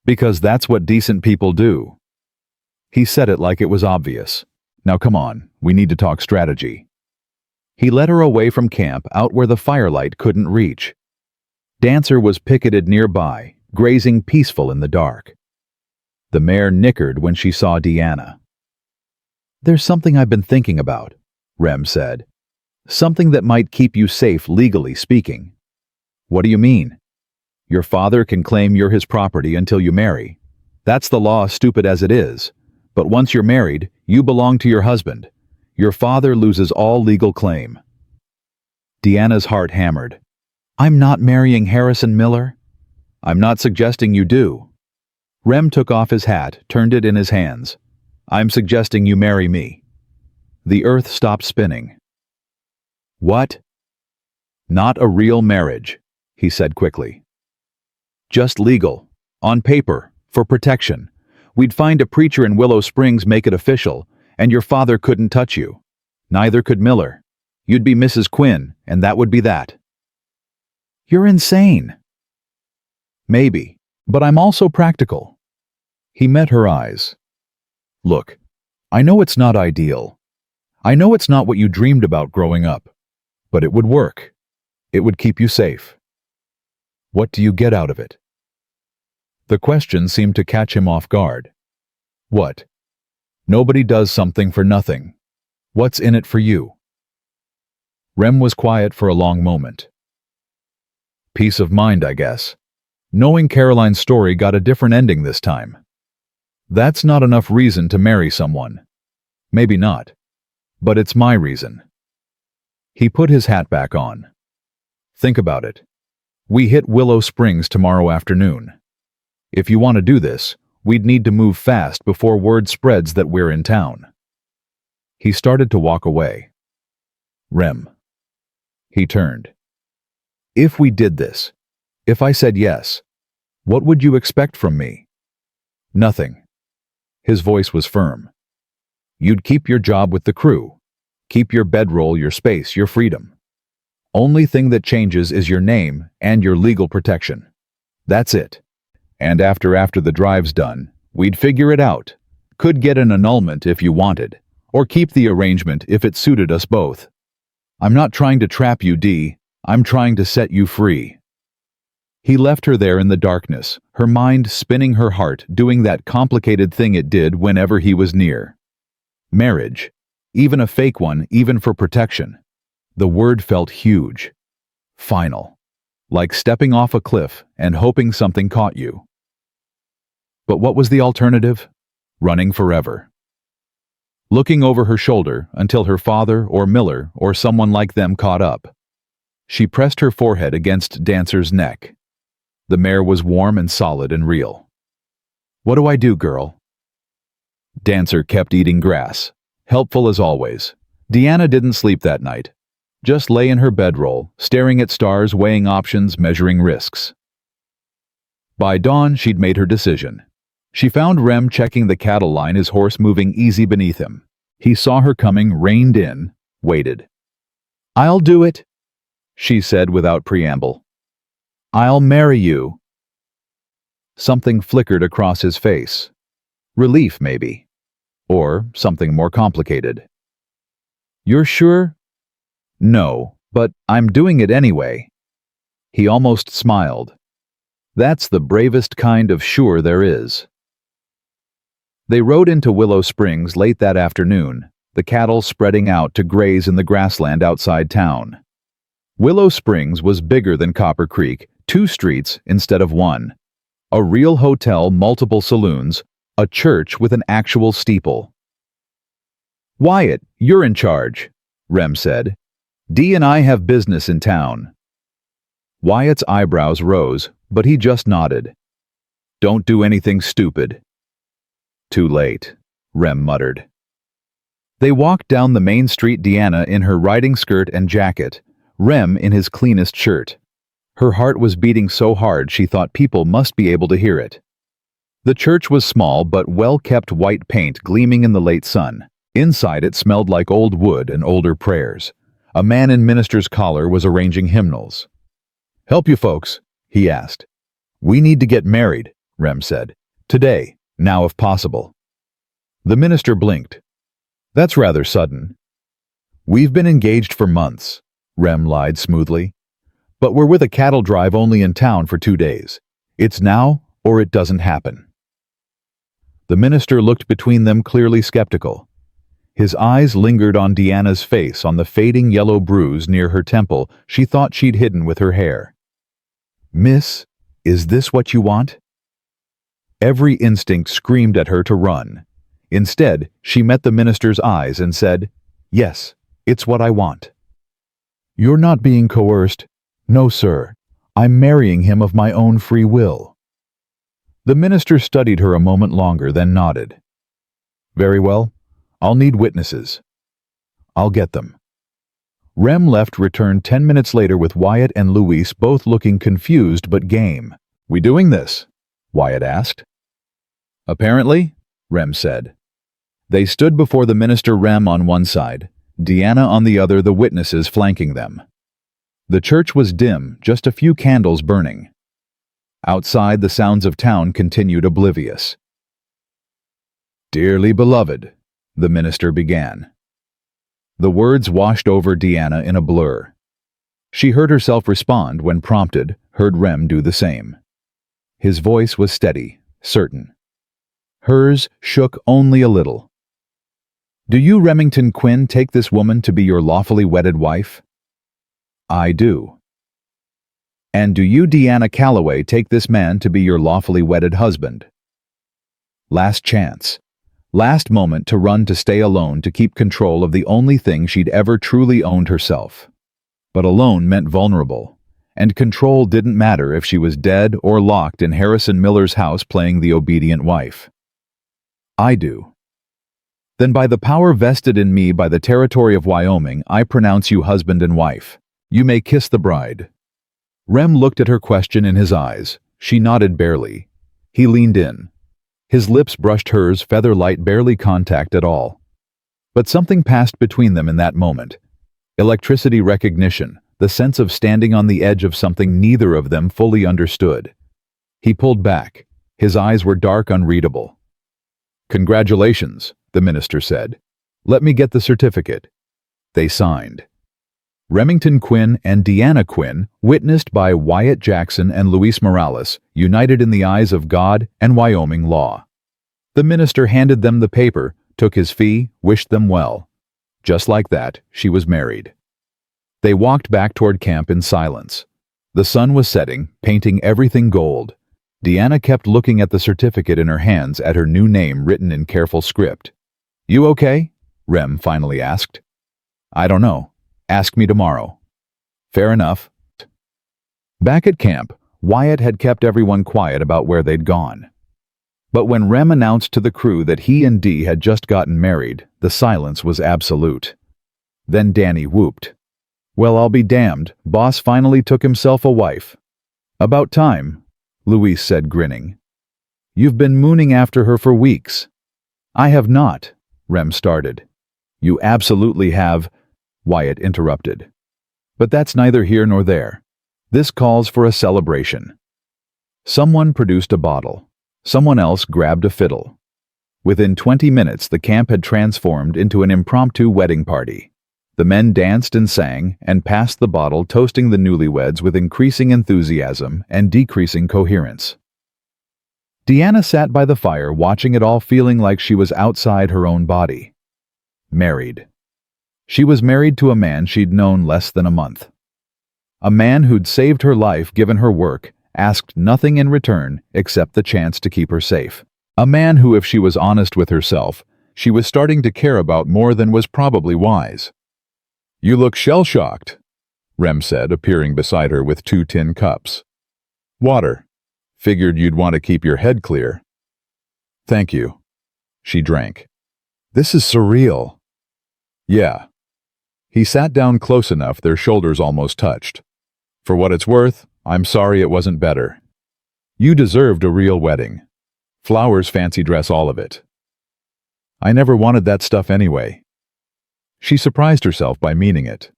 "Because that's what decent people do." He said it like it was obvious. "Now come on, we need to talk strategy." He led her away from camp, out where the firelight couldn't reach. Dancer was picketed nearby, grazing peaceful in the dark. The mare nickered when she saw Deanna. "There's something I've been thinking about," Rem said. "Something that might keep you safe legally speaking." "What do you mean?" "Your father can claim you're his property until you marry. That's the law, stupid as it is. But once you're married, you belong to your husband. Your father loses all legal claim." Deanna's heart hammered. "I'm not marrying Harrison Miller." "I'm not suggesting you do." Rem took off his hat, turned it in his hands. "I'm suggesting you marry me." The earth stopped spinning. "What?" "Not a real marriage," he said quickly. "Just legal. On paper. For protection. We'd find a preacher in Willow Springs, make it official, and your father couldn't touch you. Neither could Miller. You'd be Mrs. Quinn, and that would be that." "You're insane." "Maybe, but I'm also practical." He met her eyes. "Look, I know it's not ideal. I know it's not what you dreamed about growing up, but it would work. It would keep you safe. What do you get out of it?" The question seemed to catch him off guard. "What? Nobody does something for nothing. What's in it for you?" Rem was quiet for a long moment. Peace of mind, I guess. Knowing Caroline's story got a different ending this time. That's not enough reason to marry someone. Maybe not. But it's my reason. He put his hat back on. Think about it. We hit Willow Springs tomorrow afternoon. If you want to do this, we'd need to move fast before word spreads that we're in town. He started to walk away. Rem. He turned. If we did this, if I said yes, what would you expect from me? Nothing. His voice was firm. You'd keep your job with the crew. Keep your bedroll, your space, your freedom. Only thing that changes is your name and your legal protection. That's it. And after the drive's done, we'd figure it out. Could get an annulment if you wanted, or keep the arrangement if it suited us both. I'm not trying to trap you, Dee. I'm trying to set you free. He left her there in the darkness, her mind spinning, her heart doing that complicated thing it did whenever he was near. Marriage. Even a fake one, even for protection. The word felt huge. Final. Like stepping off a cliff and hoping something caught you. But what was the alternative? Running forever. Looking over her shoulder until her father or Miller or someone like them caught up. She pressed her forehead against Dancer's neck. The mare was warm and solid and real. What do I do, girl? Dancer kept eating grass. Helpful as always. Deanna didn't sleep that night. Just lay in her bedroll, staring at stars, weighing options, measuring risks. By dawn, she'd made her decision. She found Rem checking the cattle line, his horse moving easy beneath him. He saw her coming, reined in, waited. I'll do it, she said without preamble. I'll marry you. Something flickered across his face. Relief, maybe. Or something more complicated. You're sure? No, but I'm doing it anyway. He almost smiled. That's the bravest kind of sure there is. They rode into Willow Springs late that afternoon, the cattle spreading out to graze in the grassland outside town. Willow Springs was bigger than Copper Creek, 2 streets instead of 1. A real hotel, multiple saloons, a church with an actual steeple. Wyatt, you're in charge, Rem said. Dee and I have business in town. Wyatt's eyebrows rose, but he just nodded. Don't do anything stupid. Too late, Rem muttered. They walked down the main street, Deanna in her riding skirt and jacket, Rem in his cleanest shirt. Her heart was beating so hard she thought people must be able to hear it. The church was small but well-kept, white paint gleaming in the late sun. Inside it smelled like old wood and older prayers. A man in minister's collar was arranging hymnals. Help you folks, he asked. We need to get married, Rem said. Today, now if possible. The minister blinked. That's rather sudden. We've been engaged for months, Rem lied smoothly. But we're with a cattle drive only in town for 2 days. It's now or it doesn't happen. The minister looked between them, clearly skeptical. His eyes lingered on Deanna's face, on the fading yellow bruise near her temple she thought she'd hidden with her hair. Miss, is this what you want? Every instinct screamed at her to run. Instead, she met the minister's eyes and said, Yes, it's what I want. You're not being coerced. No, sir. I'm marrying him of my own free will. The minister studied her a moment longer, then nodded. Very well. I'll need witnesses. I'll get them. Rem left, returned 10 minutes later with Wyatt and Luis, both looking confused but game. We doing this? Wyatt asked. Apparently, Rem said. They stood before the minister, Rem on one side, Deanna on the other, the witnesses flanking them. The church was dim, just a few candles burning. Outside, the sounds of town continued oblivious. Dearly beloved, the minister began. The words washed over Deanna in a blur. She heard herself respond when prompted, heard Rem do the same. His voice was steady, certain. Hers shook only a little. Do you, Remington Quinn, take this woman to be your lawfully wedded wife? I do. And do you, Deanna Callaway, take this man to be your lawfully wedded husband? Last chance. Last moment to run, to stay alone, to keep control of the only thing she'd ever truly owned herself. But alone meant vulnerable, and control didn't matter if she was dead or locked in Harrison Miller's house playing the obedient wife. I do. Then by the power vested in me by the territory of Wyoming, I pronounce you husband and wife. You may kiss the bride. Rem looked at her question in his eyes. She nodded barely. He leaned in. His lips brushed hers, feather-light, barely contact at all. But something passed between them in that moment. Electricity, recognition, the sense of standing on the edge of something neither of them fully understood. He pulled back. His eyes were dark, unreadable. "Congratulations," the minister said. "Let me get the certificate." They signed. Remington Quinn and Deanna Quinn, witnessed by Wyatt Jackson and Luis Morales, united in the eyes of God and Wyoming law. The minister handed them the paper, took his fee, wished them well. Just like that, she was married. They walked back toward camp in silence. The sun was setting, painting everything gold. Deanna kept looking at the certificate in her hands, at her new name written in careful script. "You okay?" Rem finally asked. "I don't know. Ask me tomorrow." "Fair enough." Back at camp, Wyatt had kept everyone quiet about where they'd gone. But when Rem announced to the crew that he and Dee had just gotten married, the silence was absolute. Then Danny whooped. "Well, I'll be damned, boss finally took himself a wife." "About time," Luis said, grinning. "You've been mooning after her for weeks." "I have not," Rem started. "You absolutely have," Wyatt interrupted. "But that's neither here nor there. This calls for a celebration." Someone produced a bottle. Someone else grabbed a fiddle. Within 20 minutes, the camp had transformed into an impromptu wedding party. The men danced and sang and passed the bottle, toasting the newlyweds with increasing enthusiasm and decreasing coherence. Deanna sat by the fire, watching it all, feeling like she was outside her own body. Married. She was married to a man she'd known less than a month. A man who'd saved her life, given her work, asked nothing in return except the chance to keep her safe. A man who, if she was honest with herself, she was starting to care about more than was probably wise. "You look shell-shocked," Rem said, appearing beside her with 2 tin cups. "Water. Figured you'd want to keep your head clear." "Thank you." She drank. "This is surreal." "Yeah." He sat down close enough their shoulders almost touched. "For what it's worth, I'm sorry it wasn't better. You deserved a real wedding. Flowers, fancy dress, all of it." "I never wanted that stuff anyway." She surprised herself by meaning it.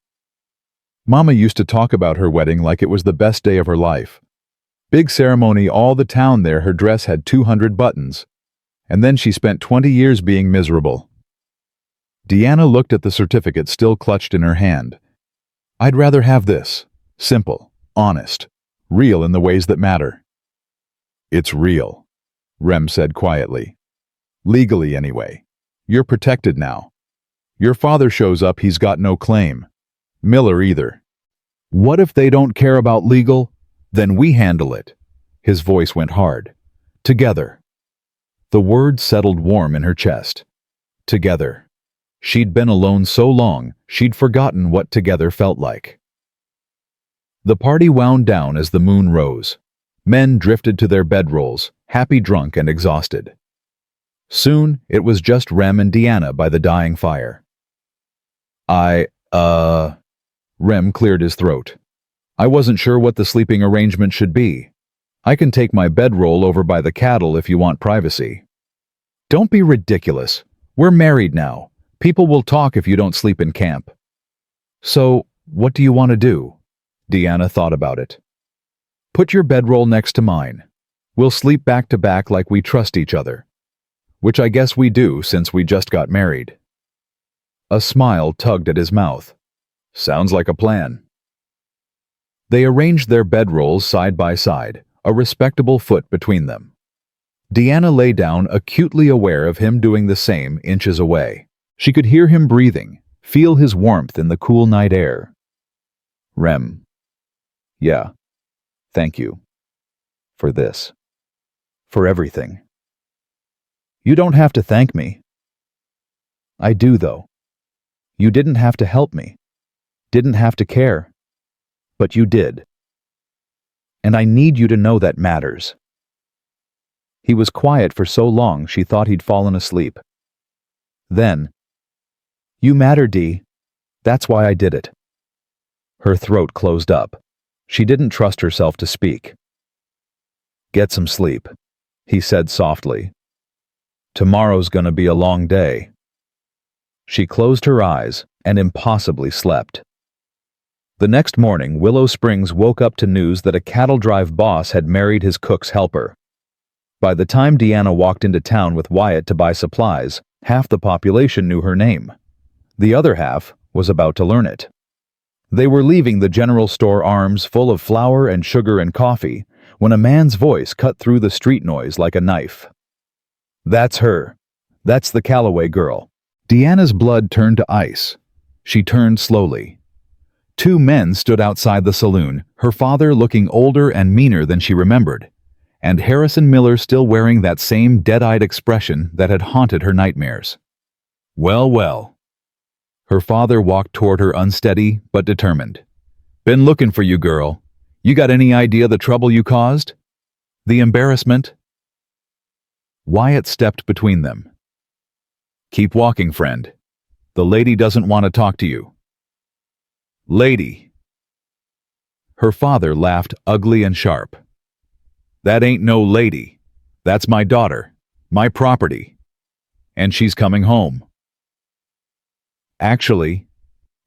Mama used to talk about her wedding like it was the best day of her life. Big ceremony, all the town there, her dress had 200 buttons. And then she spent 20 years being miserable. Deanna looked at the certificate still clutched in her hand. "I'd rather have this. Simple, honest, real in the ways that matter." "It's real," Rem said quietly. "Legally, anyway. You're protected now. Your father shows up, he's got no claim. Miller either." "What if they don't care about legal? Then we handle it." His voice went hard. "Together." The word settled warm in her chest. Together. She'd been alone so long, she'd forgotten what together felt like. The party wound down as the moon rose. Men drifted to their bedrolls, happy, drunk, and exhausted. Soon, it was just Rem and Deanna by the dying fire. Rem cleared his throat. "I wasn't sure what the sleeping arrangement should be. I can take my bedroll over by the cattle if you want privacy." "Don't be ridiculous. We're married now. People will talk if you don't sleep in camp." "So, what do you want to do?" Deanna thought about it. "Put your bedroll next to mine. We'll sleep back to back like we trust each other. Which I guess we do since we just got married." A smile tugged at his mouth. "Sounds like a plan." They arranged their bedrolls side by side, a respectable foot between them. Deanna lay down, acutely aware of him doing the same inches away. She could hear him breathing, feel his warmth in the cool night air. Rem. Yeah. Thank you. For this. For everything. You don't have to thank me. I do, though. You didn't have to help me. Didn't have to care. But you did. And I need you to know that matters. He was quiet for so long she thought he'd fallen asleep. Then, you matter, Dee. That's why I did it. Her throat closed up. She didn't trust herself to speak. Get some sleep, he said softly. Tomorrow's gonna be a long day. She closed her eyes and impossibly slept. The next morning, Willow Springs woke up to news that a cattle drive boss had married his cook's helper. By the time Deanna walked into town with Wyatt to buy supplies, half the population knew her name. The other half was about to learn it. They were leaving the general store arms full of flour and sugar and coffee when a man's voice cut through the street noise like a knife. That's her. That's the Callaway girl. Deanna's blood turned to ice. She turned slowly. Two men stood outside the saloon, her father looking older and meaner than she remembered, and Harrison Miller still wearing that same dead-eyed expression that had haunted her nightmares. Well, well. Her father walked toward her unsteady but determined. Been looking for you, girl. You got any idea the trouble you caused? The embarrassment? Wyatt stepped between them. Keep walking, friend. The lady doesn't want to talk to you. Lady. Her father laughed ugly and sharp. That ain't no lady. That's my daughter, my property. And she's coming home. Actually,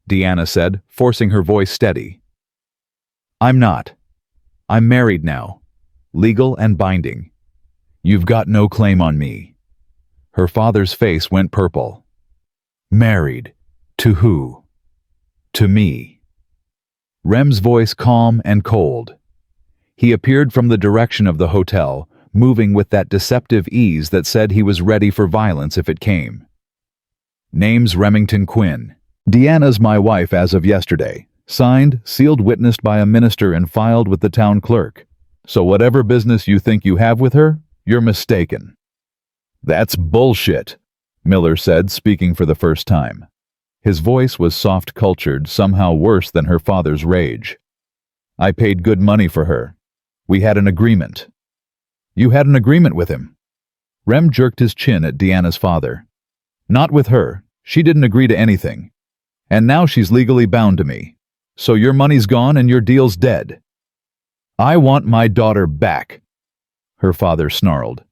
Deanna said, forcing her voice steady. I'm not. I'm married now. Legal and binding. You've got no claim on me. Her father's face went purple. Married. To who? To me. Rem's voice calm and cold. He appeared from the direction of the hotel, moving with that deceptive ease that said he was ready for violence if it came. Name's Remington Quinn. Deanna's my wife as of yesterday. Signed, sealed, witnessed by a minister and filed with the town clerk. So whatever business you think you have with her, you're mistaken. That's bullshit, Miller said, speaking for the first time. His voice was soft-cultured, somehow worse than her father's rage. I paid good money for her. We had an agreement. You had an agreement with him? Rem jerked his chin at Deanna's father. Not with her. She didn't agree to anything. And now she's legally bound to me. So your money's gone and your deal's dead. I want my daughter back, her father snarled.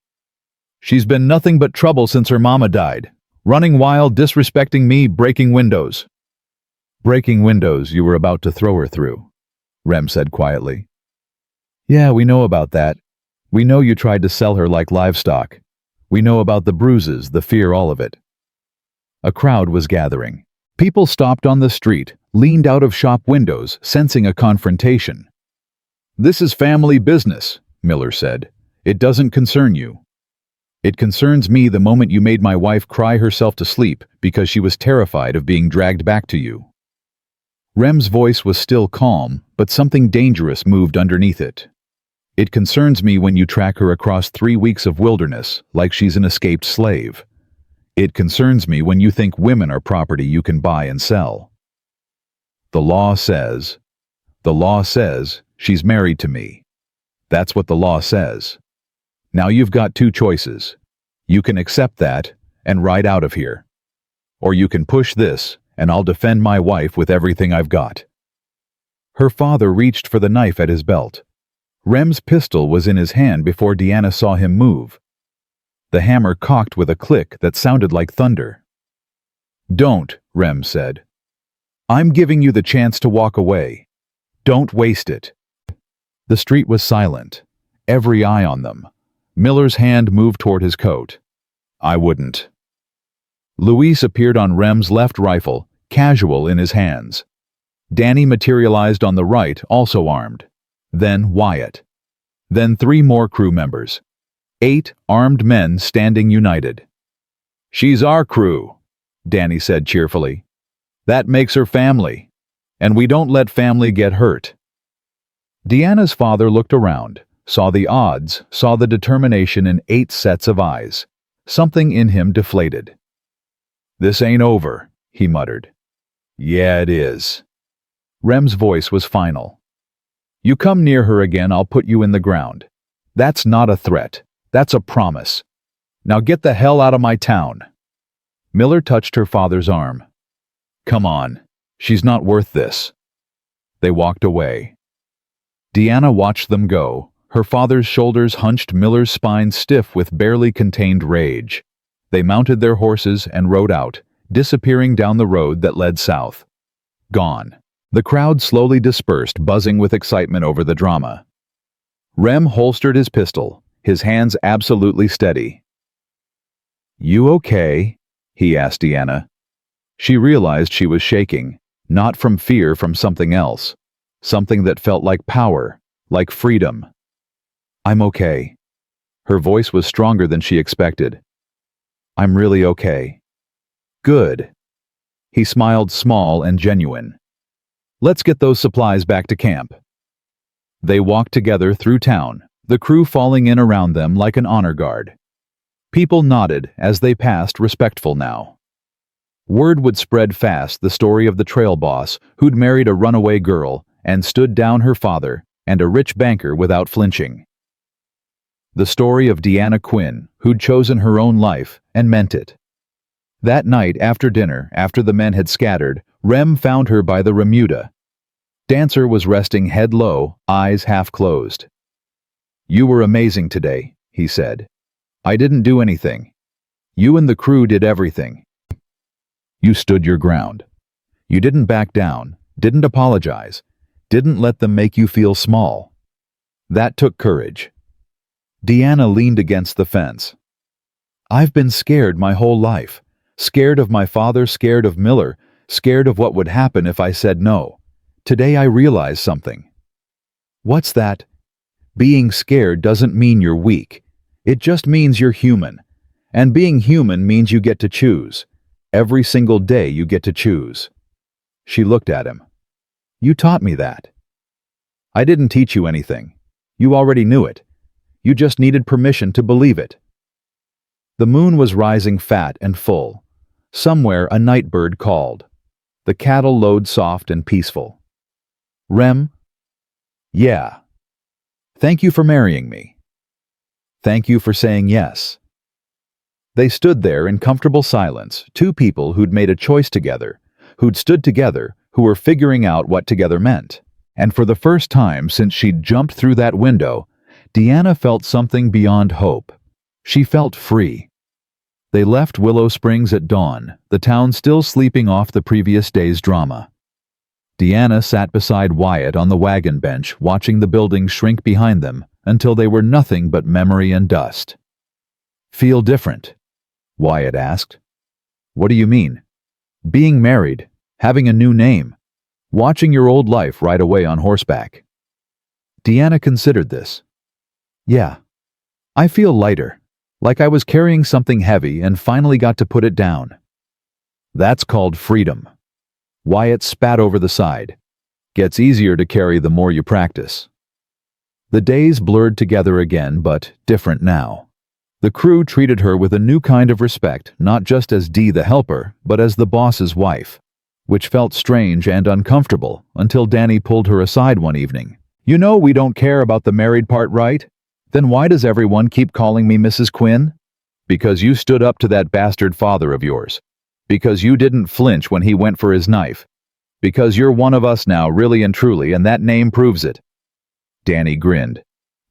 She's been nothing but trouble since her mama died. Running wild, disrespecting me, breaking windows. Breaking windows you were about to throw her through, Rem said quietly. Yeah, we know about that. We know you tried to sell her like livestock. We know about the bruises, the fear, all of it. A crowd was gathering. People stopped on the street, leaned out of shop windows, sensing a confrontation. This is family business, Miller said. It doesn't concern you. It concerns me the moment you made my wife cry herself to sleep because she was terrified of being dragged back to you. Rem's voice was still calm, but something dangerous moved underneath it. It concerns me when you track her across 3 weeks of wilderness like she's an escaped slave. It concerns me when you think women are property you can buy and sell. The law says she's married to me. That's what the law says. Now you've got two choices. You can accept that and ride out of here. Or you can push this and I'll defend my wife with everything I've got. Her father reached for the knife at his belt. Rem's pistol was in his hand before Deanna saw him move. The hammer cocked with a click that sounded like thunder. Don't, Rem said. I'm giving you the chance to walk away. Don't waste it. The street was silent, every eye on them. Miller's hand moved toward his coat. I wouldn't. Luis appeared on Rem's left rifle, casual in his hands. Danny materialized on the right, also armed. Then Wyatt. Then 3 more crew members. 8 armed men standing united. She's our crew, Danny said cheerfully. That makes her family. And we don't let family get hurt." Deanna's father looked around, saw the odds, saw the determination in 8 sets of eyes. Something in him deflated. "This ain't over," he muttered. "Yeah, it is." Rem's voice was final. "You come near her again, I'll put you in the ground. That's not a threat. That's a promise. Now get the hell out of my town." Miller touched her father's arm. "Come on. She's not worth this." They walked away. Deanna watched them go, her father's shoulders hunched, Miller's spine stiff with barely contained rage. They mounted their horses and rode out, disappearing down the road that led south. Gone. The crowd slowly dispersed, buzzing with excitement over the drama. Rem holstered his pistol, his hands absolutely steady. "You okay?" he asked Deanna. She realized she was shaking, not from fear, from something else. Something that felt like power, like freedom. "I'm okay." Her voice was stronger than she expected. "I'm really okay." "Good." He smiled, small and genuine. "Let's get those supplies back to camp." They walked together through town, the crew falling in around them like an honor guard. People nodded as they passed, respectful now. Word would spread fast, the story of the trail boss who'd married a runaway girl and stood down her father and a rich banker without flinching. The story of Deanna Quinn, who'd chosen her own life and meant it. That night after dinner, after the men had scattered, Rem found her by the remuda. Dancer was resting head low, eyes half closed. "You were amazing today," he said. "I didn't do anything. You and the crew did everything. You stood your ground. You didn't back down, didn't apologize, didn't let them make you feel small. That took courage." Deanna leaned against the fence. "I've been scared my whole life. Scared of my father, scared of Miller, scared of what would happen if I said no. Today I realized something." "What's that?" "Being scared doesn't mean you're weak. It just means you're human. And being human means you get to choose. Every single day you get to choose." She looked at him. "You taught me that." "I didn't teach you anything. You already knew it. You just needed permission to believe it." The moon was rising fat and full. Somewhere a night bird called. The cattle lowed soft and peaceful. "Rem?" "Yeah." "Thank you for marrying me." "Thank you for saying yes." They stood there in comfortable silence, two people who'd made a choice together, who'd stood together, who were figuring out what together meant. And for the first time since she'd jumped through that window, Deanna felt something beyond hope. She felt free. They left Willow Springs at dawn, the town still sleeping off the previous day's drama. Deanna sat beside Wyatt on the wagon bench, watching the buildings shrink behind them until they were nothing but memory and dust. "Feel different?" Wyatt asked. "What do you mean?" "Being married, having a new name, watching your old life ride away on horseback." Deanna considered this. "Yeah, I feel lighter, like I was carrying something heavy and finally got to put it down." "That's called freedom." Wyatt spat over the side. "Gets easier to carry the more you practice." The days blurred together again, but different now. The crew treated her with a new kind of respect, not just as Dee the helper, but as the boss's wife, which felt strange and uncomfortable until Danny pulled her aside one evening. "You know we don't care about the married part, right? Then why does everyone keep calling me Mrs. Quinn?" "Because you stood up to that bastard father of yours. Because you didn't flinch when he went for his knife. Because you're one of us now, really and truly, and that name proves it." Danny grinned.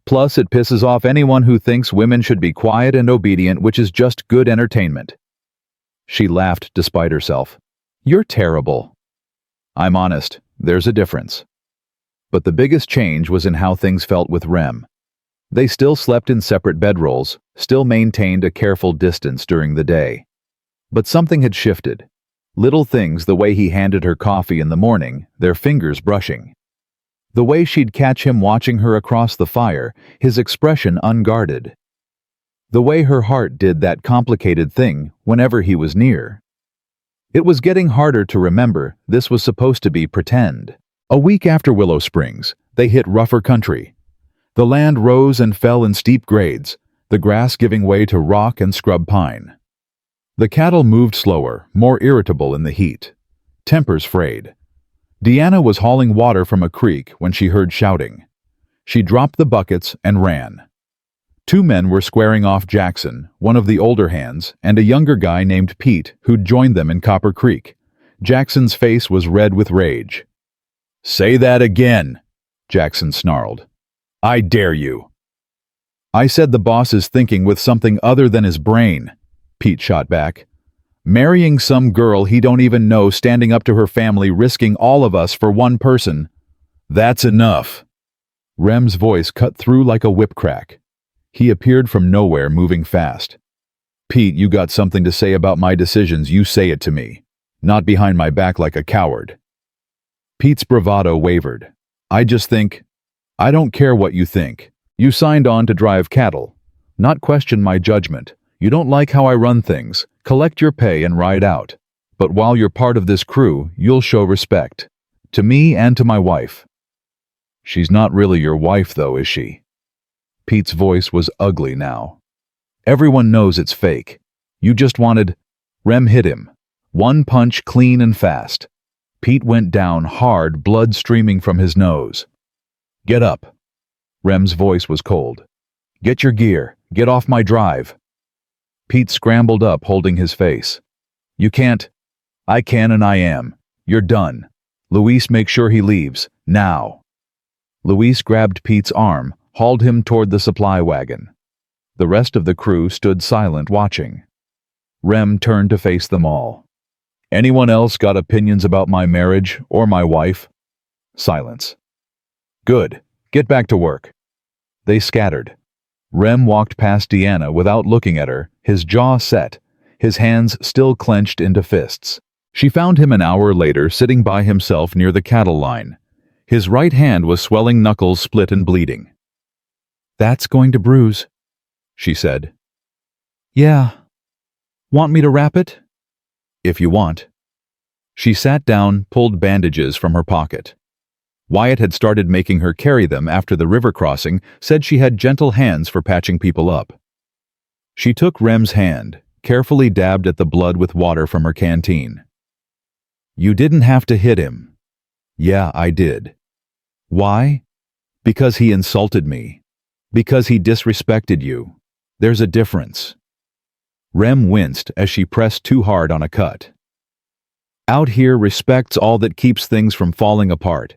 "Plus, it pisses off anyone who thinks women should be quiet and obedient, which is just good entertainment." She laughed despite herself. "You're terrible." "I'm honest, there's a difference." But the biggest change was in how things felt with Rem. They still slept in separate bedrolls, still maintained a careful distance during the day. But something had shifted. Little things, the way he handed her coffee in the morning, their fingers brushing. The way she'd catch him watching her across the fire, his expression unguarded. The way her heart did that complicated thing whenever he was near. It was getting harder to remember this was supposed to be pretend. A week after Willow Springs, they hit rougher country. The land rose and fell in steep grades, the grass giving way to rock and scrub pine. The cattle moved slower, more irritable in the heat. Tempers frayed. Deanna was hauling water from a creek when she heard shouting. She dropped the buckets and ran. 2 men were squaring off Jackson, one of the older hands, and a younger guy named Pete who'd joined them in Copper Creek. Jackson's face was red with rage. "Say that again," Jackson snarled. "I dare you." "I said the boss is thinking with something other than his brain," Pete shot back. "Marrying some girl he don't even know, standing up to her family, risking all of us for one person. That's enough." Rem's voice cut through like a whip crack. He appeared from nowhere, moving fast. "Pete, you got something to say about my decisions, you say it to me. Not behind my back like a coward." Pete's bravado wavered. "I just think—" "I don't care what you think. You signed on to drive cattle. Not question my judgment. You don't like how I run things. Collect your pay and ride out. But while you're part of this crew, you'll show respect. To me and to my wife." "She's not really your wife, though, is she?" Pete's voice was ugly now. "Everyone knows it's fake. You just wanted—" Rem hit him. One punch, clean and fast. Pete went down hard, blood streaming from his nose. "Get up." Rem's voice was cold. "Get your gear. Get off my drive." Pete scrambled up, holding his face. "You can't." "I can and I am. You're done. Luis, make sure he leaves. Now." Luis grabbed Pete's arm, hauled him toward the supply wagon. The rest of the crew stood silent, watching. Rem turned to face them all. "Anyone else got opinions about my marriage or my wife?" Silence. "Good. Get back to work." They scattered. Rem walked past Deanna without looking at her, his jaw set, his hands still clenched into fists. She found him an hour later sitting by himself near the cattle line. His right hand was swelling, knuckles split and bleeding. "That's going to bruise," she said. "Yeah. Want me to wrap it?" "If you want." She sat down, pulled bandages from her pocket. Wyatt had started making her carry them after the river crossing, said she had gentle hands for patching people up. She took Rem's hand, carefully dabbed at the blood with water from her canteen. "You didn't have to hit him." "Yeah, I did." "Why?" "Because he insulted me. Because he disrespected you. There's a difference." Rem winced as she pressed too hard on a cut. "Out here, respect's all that keeps things from falling apart.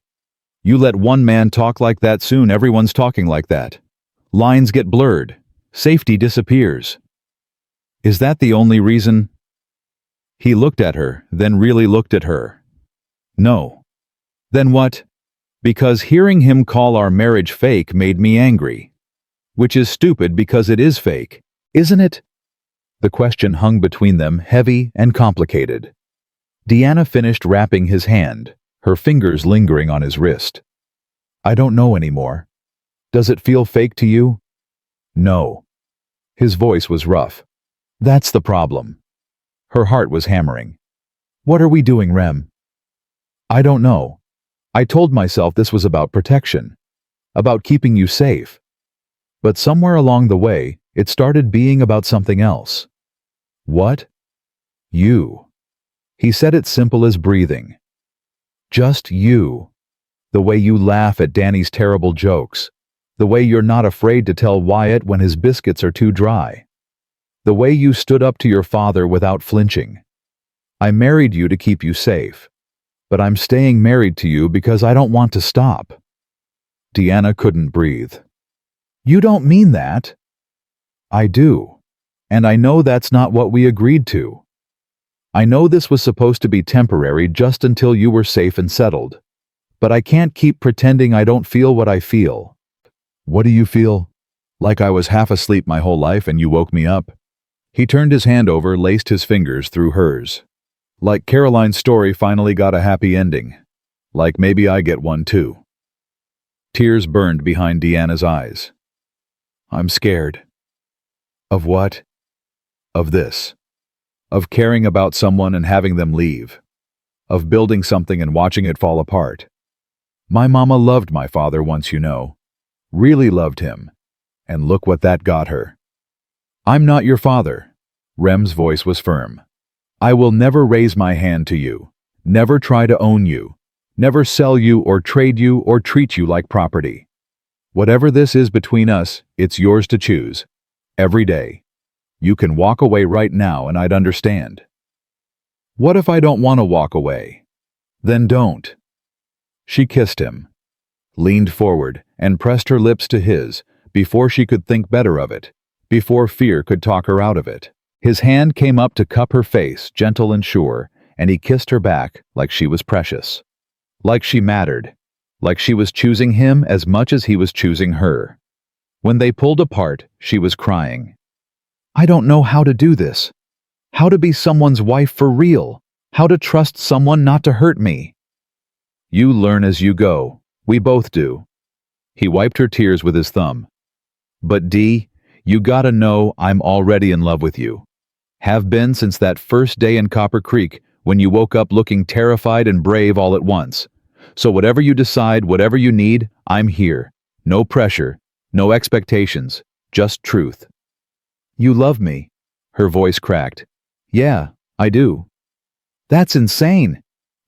You let one man talk like that, soon everyone's talking like that. Lines get blurred. Safety disappears." "Is that the only reason?" He looked at her, then really looked at her. "No." "Then what?" "Because hearing him call our marriage fake made me angry. Which is stupid because it is fake, isn't it?" The question hung between them, heavy and complicated. Deanna finished wrapping his hand, her fingers lingering on his wrist. "I don't know anymore. Does it feel fake to you?" "No." His voice was rough. "That's the problem." Her heart was hammering. "What are we doing, Rem?" "I don't know. I told myself this was about protection, about keeping you safe. But somewhere along the way, it started being about something else." "What?" "You." He said it simple as breathing. "Just you. The way you laugh at Danny's terrible jokes. The way you're not afraid to tell Wyatt when his biscuits are too dry. The way you stood up to your father without flinching. I married you to keep you safe. But I'm staying married to you because I don't want to stop." Deanna couldn't breathe. "You don't mean that." "I do. And I know that's not what we agreed to. I know this was supposed to be temporary, just until you were safe and settled. But I can't keep pretending I don't feel what I feel." "What do you feel?" "Like I was half asleep my whole life and you woke me up." He turned his hand over, laced his fingers through hers. "Like Caroline's story finally got a happy ending. Like maybe I get one too." Tears burned behind Deanna's eyes. "I'm scared." "Of what?" "Of this. of caring about someone and having them leave, of building something and watching it fall apart. My mama loved my father once, you know. Really loved him. And look what that got her. I'm not your father. Rem's voice was firm. I will never raise my hand to you, never try to own you, never sell you or trade you or treat you like property. Whatever this is between us, it's yours to choose. Every day. You can walk away right now and I'd understand. What if I don't want to walk away? Then don't. She kissed him, leaned forward, and pressed her lips to his before she could think better of it, before fear could talk her out of it. His hand came up to cup her face, gentle and sure, and he kissed her back like she was precious. Like she mattered. Like she was choosing him as much as he was choosing her. When they pulled apart, she was crying. I don't know how to do this. How to be someone's wife for real. How to trust someone not to hurt me. You learn as you go. We both do. He wiped her tears with his thumb. But Dee, you gotta know I'm already in love with you. Have been since that first day in Copper Creek when you woke up looking terrified and brave all at once. So whatever you decide, whatever you need, I'm here. No pressure, no expectations, just truth. You love me. Her voice cracked. Yeah, I do. That's insane.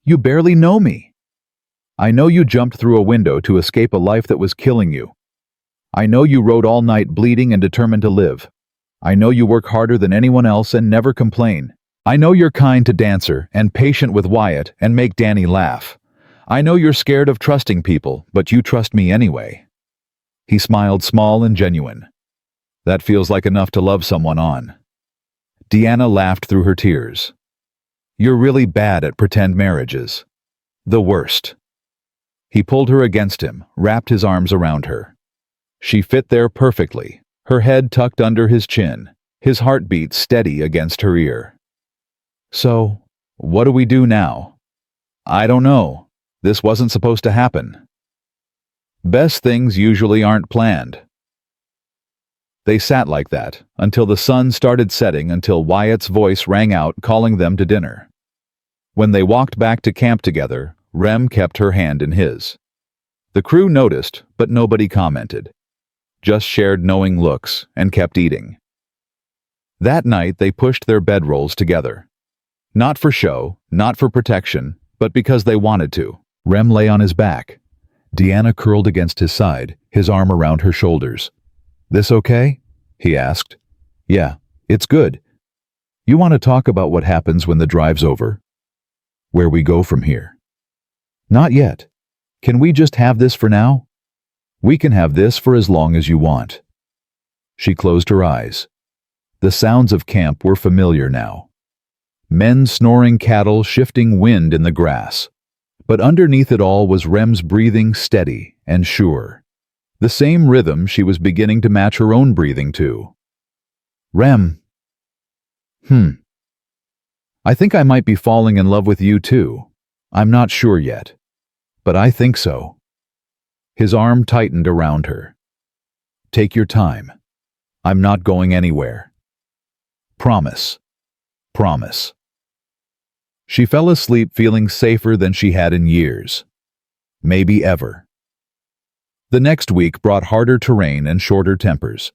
You barely know me. I know you jumped through a window to escape a life that was killing you. I know you rode all night bleeding and determined to live. I know you work harder than anyone else and never complain. I know you're kind to Dancer and patient with Wyatt and make Danny laugh. I know you're scared of trusting people, but you trust me anyway. He smiled, small and genuine. That feels like enough to love someone on. Deanna laughed through her tears. You're really bad at pretend marriages. The worst. He pulled her against him, wrapped his arms around her. She fit there perfectly, her head tucked under his chin, his heartbeat steady against her ear. So, what do we do now? I don't know. This wasn't supposed to happen. Best things usually aren't planned. They sat like that until the sun started setting, until Wyatt's voice rang out calling them to dinner. When they walked back to camp together, Rem kept her hand in his. The crew noticed, but nobody commented. Just shared knowing looks and kept eating. That night they pushed their bedrolls together. Not for show, not for protection, but because they wanted to. Rem lay on his back. Deanna curled against his side, his arm around her shoulders. This okay? He asked. Yeah, it's good. You want to talk about what happens when the drive's over? Where we go from here? Not yet. Can we just have this for now? We can have this for as long as you want. She closed her eyes. The sounds of camp were familiar now. Men snoring cattle, shifting wind in the grass. But underneath it all was Rem's breathing, steady and sure. The same rhythm she was beginning to match her own breathing to. Rem. I think I might be falling in love with you too. I'm not sure yet. But I think so. His arm tightened around her. Take your time. I'm not going anywhere. Promise. Promise. She fell asleep feeling safer than she had in years. Maybe ever. The next week brought harder terrain and shorter tempers.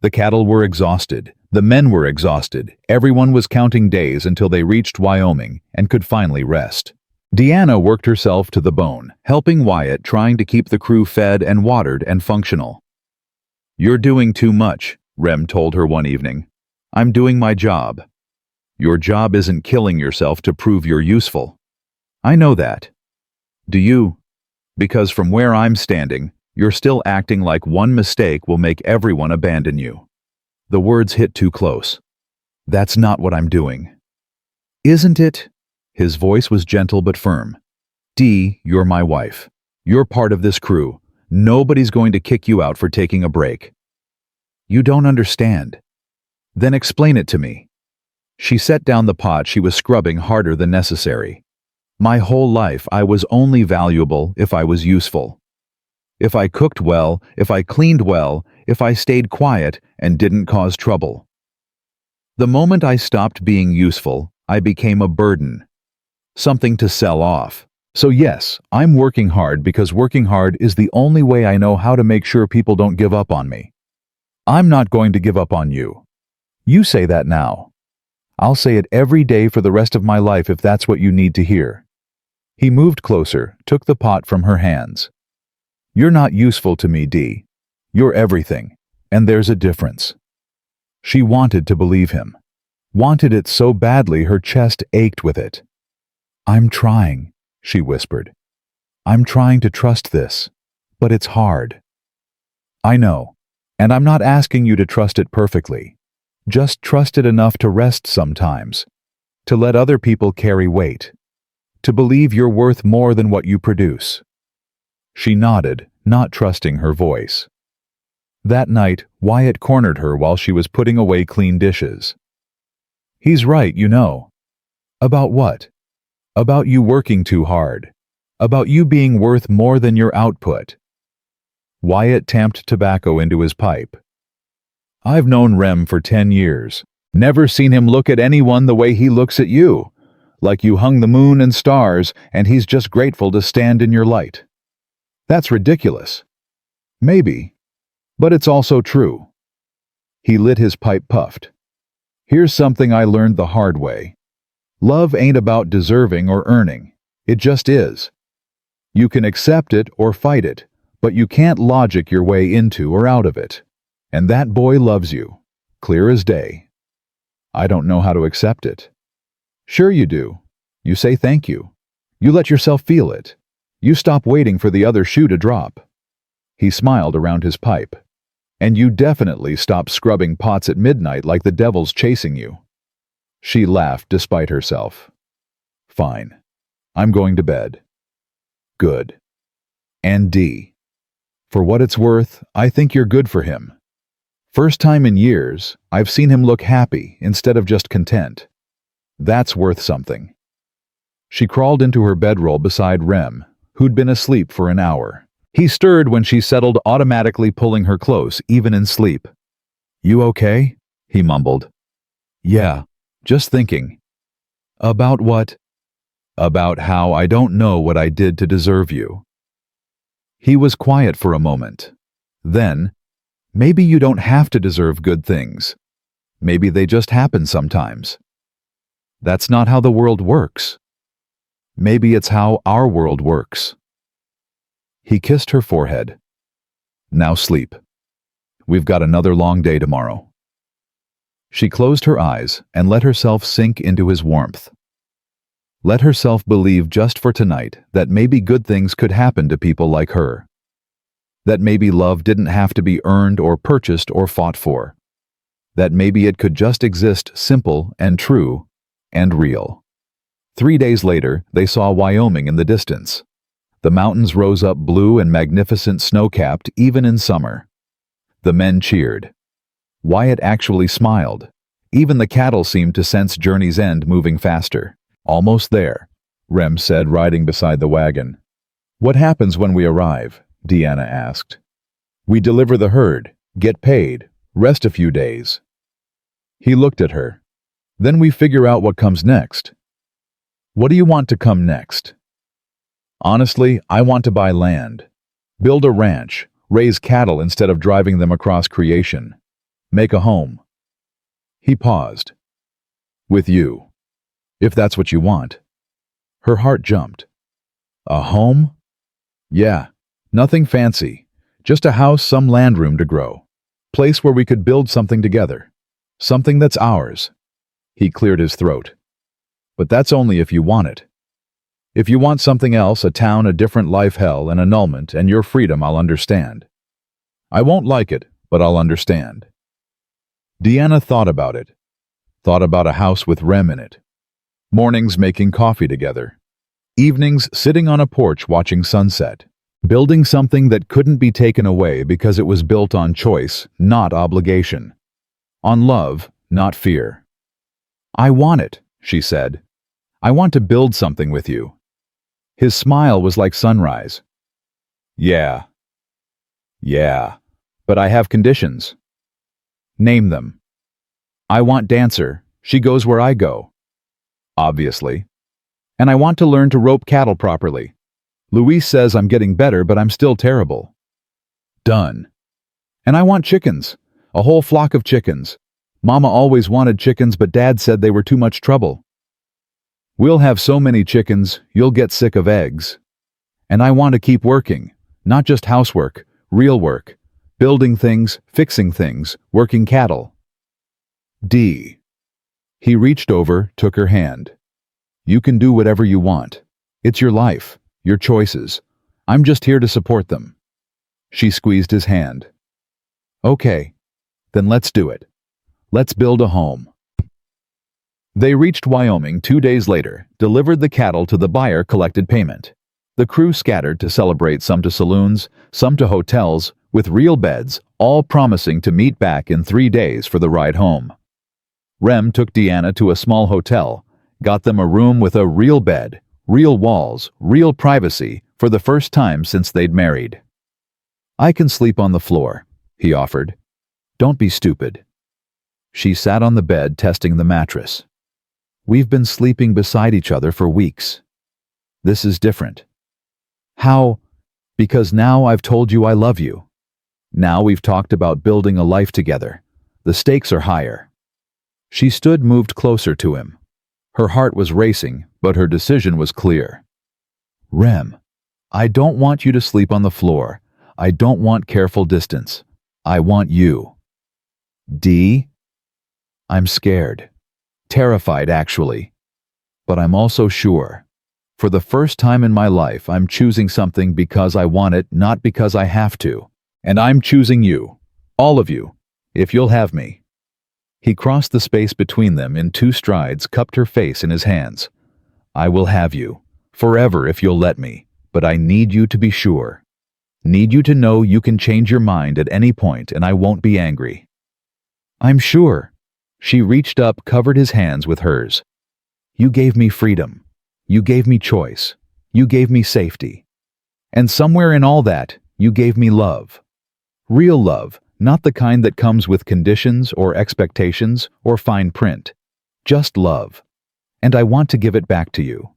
The cattle were exhausted. The men were exhausted. Everyone was counting days until they reached Wyoming and could finally rest. Deanna worked herself to the bone, helping Wyatt, trying to keep the crew fed and watered and functional. You're doing too much, Rem told her one evening. I'm doing my job. Your job isn't killing yourself to prove you're useful. I know that. Do you? Because from where I'm standing, you're still acting like one mistake will make everyone abandon you. The words hit too close. That's not what I'm doing. Isn't it? His voice was gentle but firm. Dee, you're my wife. You're part of this crew. Nobody's going to kick you out for taking a break. You don't understand. Then explain it to me. She set down the pot she was scrubbing harder than necessary. My whole life I was only valuable if I was useful. If I cooked well, if I cleaned well, if I stayed quiet and didn't cause trouble. The moment I stopped being useful, I became a burden. Something to sell off. So yes, I'm working hard because working hard is the only way I know how to make sure people don't give up on me. I'm not going to give up on you. You say that now. I'll say it every day for the rest of my life if that's what you need to hear. He moved closer, took the pot from her hands. You're not useful to me, Dee. You're everything, and there's a difference. She wanted to believe him. Wanted it so badly her chest ached with it. I'm trying, she whispered. I'm trying to trust this, but it's hard. I know, and I'm not asking you to trust it perfectly. Just trust it enough to rest sometimes, to let other people carry weight, to believe you're worth more than what you produce. She nodded, not trusting her voice. That night, Wyatt cornered her while she was putting away clean dishes. He's right, you know. About what? About you working too hard. About you being worth more than your output. Wyatt tamped tobacco into his pipe. I've known Rem for 10 years. Never seen him look at anyone the way he looks at you. Like you hung the moon and stars and he's just grateful to stand in your light. That's ridiculous. Maybe. But it's also true. He lit his pipe, puffed. Here's something I learned the hard way. Love ain't about deserving or earning. It just is. You can accept it or fight it, but you can't logic your way into or out of it. And that boy loves you. Clear as day. I don't know how to accept it. Sure you do. You say thank you. You let yourself feel it. You stop waiting for the other shoe to drop. He smiled around his pipe. And you definitely stop scrubbing pots at midnight like the devil's chasing you. She laughed despite herself. Fine. I'm going to bed. Good. And Dee. For what it's worth, I think you're good for him. First time in years, I've seen him look happy instead of just content. That's worth something. She crawled into her bedroll beside Rem, who'd been asleep for an hour. He stirred when she settled, automatically pulling her close, even in sleep. You okay? He mumbled. Yeah, just thinking. About what? About how I don't know what I did to deserve you. He was quiet for a moment. Then, maybe you don't have to deserve good things. Maybe they just happen sometimes. That's not how the world works. Maybe it's how our world works. He kissed her forehead. Now sleep. We've got another long day tomorrow. She closed her eyes and let herself sink into his warmth. Let herself believe just for tonight that maybe good things could happen to people like her. That maybe love didn't have to be earned or purchased or fought for. That maybe it could just exist simple and true and real. 3 days later, they saw Wyoming in the distance. The mountains rose up blue and magnificent, snow-capped even in summer. The men cheered. Wyatt actually smiled. Even the cattle seemed to sense journey's end moving faster. Almost there, Rem said, riding beside the wagon. What happens when we arrive? Deanna asked. We deliver the herd, get paid, rest a few days. He looked at her. Then we figure out what comes next. What do you want to come next? Honestly, I want to buy land. Build a ranch, raise cattle instead of driving them across creation. Make a home. He paused. With you. If that's what you want. Her heart jumped. A home? Yeah, nothing fancy. Just a house, some land room to grow. Place where we could build something together. Something that's ours. He cleared his throat. But that's only if you want it. If you want something else, a town, a different life, hell, an annulment, and your freedom, I'll understand. I won't like it, but I'll understand. Deanna thought about it. Thought about a house with Rem in it. Mornings making coffee together. Evenings sitting on a porch watching sunset. Building something that couldn't be taken away because it was built on choice, not obligation. On love, not fear. I want it, she said. I want to build something with you. His smile was like sunrise. Yeah. Yeah. But I have conditions. Name them. I want Dancer. She goes where I go. Obviously. And I want to learn to rope cattle properly. Luis says I'm getting better, but I'm still terrible. Done. And I want chickens. A whole flock of chickens. Mama always wanted chickens, but Dad said they were too much trouble. We'll have so many chickens, you'll get sick of eggs. And I want to keep working. Not just housework, real work. Building things, fixing things, working cattle. D. He reached over, took her hand. You can do whatever you want. It's your life, your choices. I'm just here to support them. She squeezed his hand. Okay, then let's do it. Let's build a home. They reached Wyoming 2 days later, delivered the cattle to the buyer, collected payment. The crew scattered to celebrate, some to saloons, some to hotels, with real beds, all promising to meet back in 3 days for the ride home. Rem took Deanna to a small hotel, got them a room with a real bed, real walls, real privacy, for the first time since they'd married. I can sleep on the floor, he offered. Don't be stupid. She sat on the bed, testing the mattress. We've been sleeping beside each other for weeks. This is different. How? Because now I've told you I love you. Now we've talked about building a life together. The stakes are higher. She stood, moved closer to him. Her heart was racing, but her decision was clear. Rem, I don't want you to sleep on the floor. I don't want careful distance. I want you. D? I'm scared. Terrified, actually. But I'm also sure. For the first time in my life, I'm choosing something because I want it, not because I have to. And I'm choosing you. All of you. If you'll have me. He crossed the space between them in 2 strides, cupped her face in his hands. I will have you. Forever if you'll let me. But I need you to be sure. Need you to know you can change your mind at any point and I won't be angry. I'm sure. She reached up, covered his hands with hers. You gave me freedom. You gave me choice. You gave me safety. And somewhere in all that, you gave me love. Real love, not the kind that comes with conditions or expectations or fine print. Just love. And I want to give it back to you.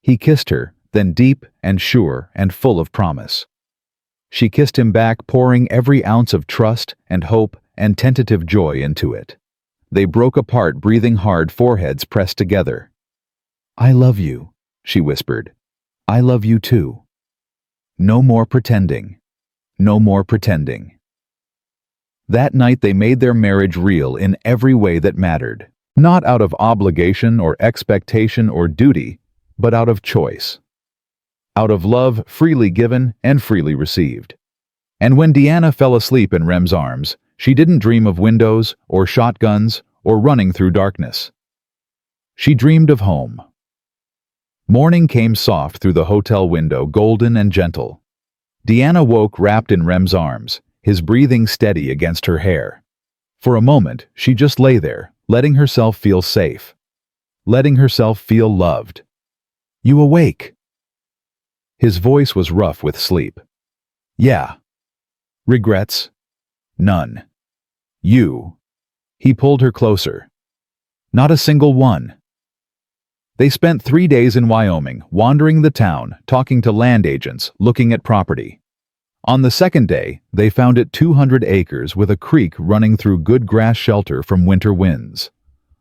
He kissed her, then deep and sure and full of promise. She kissed him back, pouring every ounce of trust and hope and tentative joy into it. They broke apart, breathing hard, foreheads pressed together. I love you, she whispered. I love you too. No more pretending. No more pretending. That night they made their marriage real in every way that mattered, not out of obligation or expectation or duty, but out of choice. Out of love freely given and freely received. And when Deanna fell asleep in Rem's arms, she didn't dream of windows or shotguns or running through darkness. She dreamed of home. Morning came soft through the hotel window, golden and gentle. Deanna woke wrapped in Rem's arms, his breathing steady against her hair. For a moment, she just lay there, letting herself feel safe. Letting herself feel loved. You awake? His voice was rough with sleep. Yeah. Regrets? None. You. He pulled her closer. Not a single one. They spent 3 days in Wyoming, wandering the town, talking to land agents, looking at property. On the second day, they found it 200 acres with a creek running through good grass, shelter from winter winds.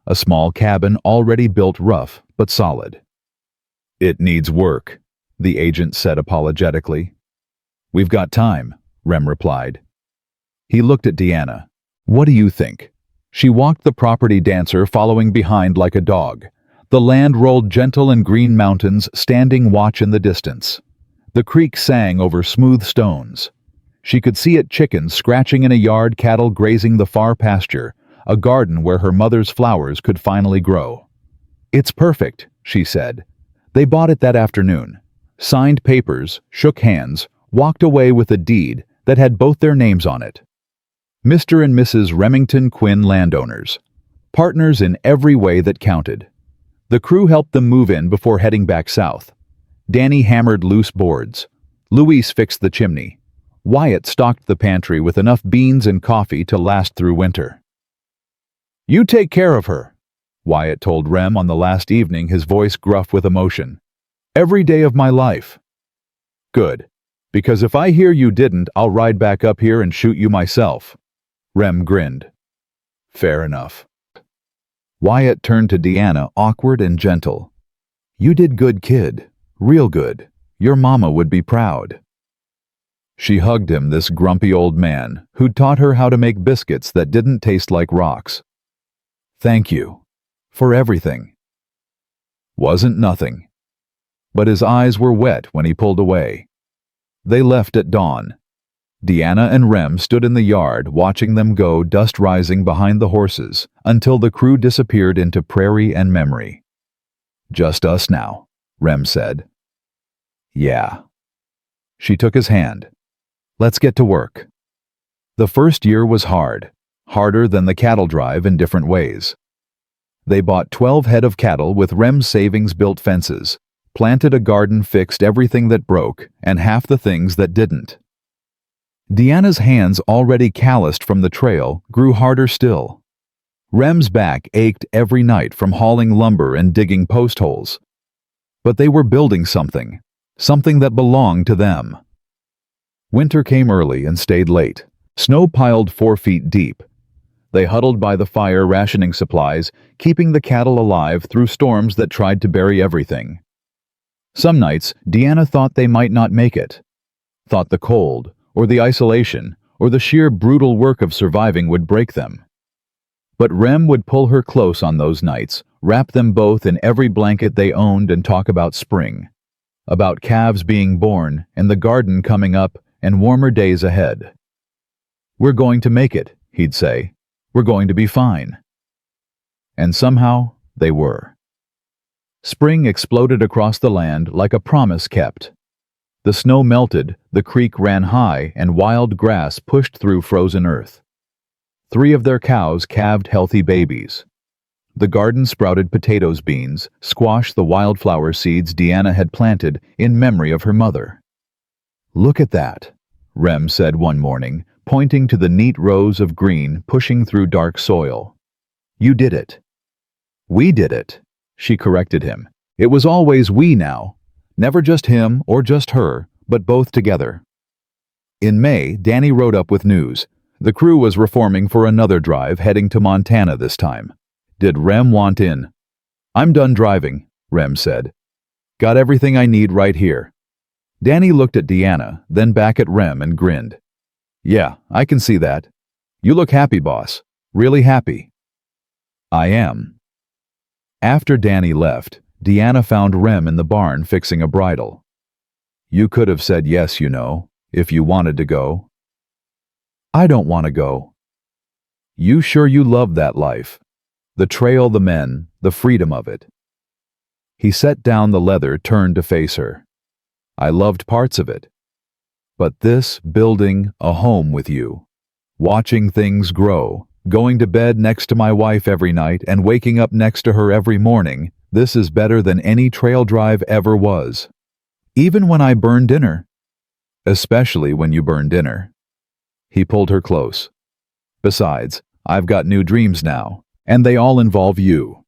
A small cabin already built, rough but solid. It needs work, the agent said apologetically. We've got time, Rem replied. He looked at Deanna. What do you think? She walked the property, Dancer following behind like a dog. The land rolled gentle and green mountains standing watch in the distance. The creek sang over smooth stones. She could see it, chickens scratching in a yard, cattle grazing the far pasture, a garden where her mother's flowers could finally grow. It's perfect, she said. They bought it that afternoon, signed papers, shook hands, walked away with a deed that had both their names on it. Mr. and Mrs. Remington Quinn, landowners, partners in every way that counted. The crew helped them move in before heading back south. Danny hammered loose boards. Luis fixed the chimney. Wyatt stocked the pantry with enough beans and coffee to last through winter. You take care of her, Wyatt told Rem on the last evening, his voice gruff with emotion. Every day of my life. Good, because if I hear you didn't, I'll ride back up here and shoot you myself. Rem grinned. Fair enough. Wyatt turned to Deanna, awkward and gentle. You did good, kid. Real good. Your mama would be proud. She hugged him, this grumpy old man, who'd taught her how to make biscuits that didn't taste like rocks. Thank you. For everything. Wasn't nothing. But his eyes were wet when he pulled away. They left at dawn. Deanna and Rem stood in the yard watching them go, dust rising behind the horses, until the crew disappeared into prairie and memory. Just us now, Rem said. Yeah. She took his hand. Let's get to work. The first year was hard, harder than the cattle drive in different ways. They bought 12 head of cattle with Rem's savings, built fences, planted a garden, fixed everything that broke and half the things that didn't. Deanna's hands, already calloused from the trail, grew harder still. Rem's back ached every night from hauling lumber and digging post holes. But they were building something that belonged to them. Winter came early and stayed late. Snow piled 4 feet deep. They huddled by the fire, rationing supplies, keeping the cattle alive through storms that tried to bury everything. Some nights, Deanna thought they might not make it. Thought the cold, or the isolation, or the sheer brutal work of surviving would break them. But Rem would pull her close on those nights, wrap them both in every blanket they owned, and talk about spring. About calves being born, and the garden coming up, and warmer days ahead. We're going to make it, he'd say. We're going to be fine. And somehow, they were. Spring exploded across the land like a promise kept. The snow melted, the creek ran high, and wild grass pushed through frozen earth. 3 of their cows calved healthy babies. The garden sprouted potatoes, beans, squash, the wildflower seeds Deanna had planted in memory of her mother. Look at that, Rem said one morning, pointing to the neat rows of green pushing through dark soil. You did it. We did it, she corrected him. It was always we now. Never just him or just her, but both together. In May, Danny rode up with news. The crew was reforming for another drive, heading to Montana this time. Did Rem want in? I'm done driving, Rem said. Got everything I need right here. Danny looked at Deanna, then back at Rem and grinned. Yeah, I can see that. You look happy, boss. Really happy. I am. After Danny left, Deanna found Rem in the barn fixing a bridle. You could have said yes, you know, if you wanted to go. I don't want to go. You sure you love that life? The trail, the men, the freedom of it. He set down the leather, turned to face her. I loved parts of it. But this, building a home with you, watching things grow, going to bed next to my wife every night and waking up next to her every morning, this is better than any trail drive ever was. Even when I burn dinner. Especially when you burn dinner. He pulled her close. Besides, I've got new dreams now, and they all involve you.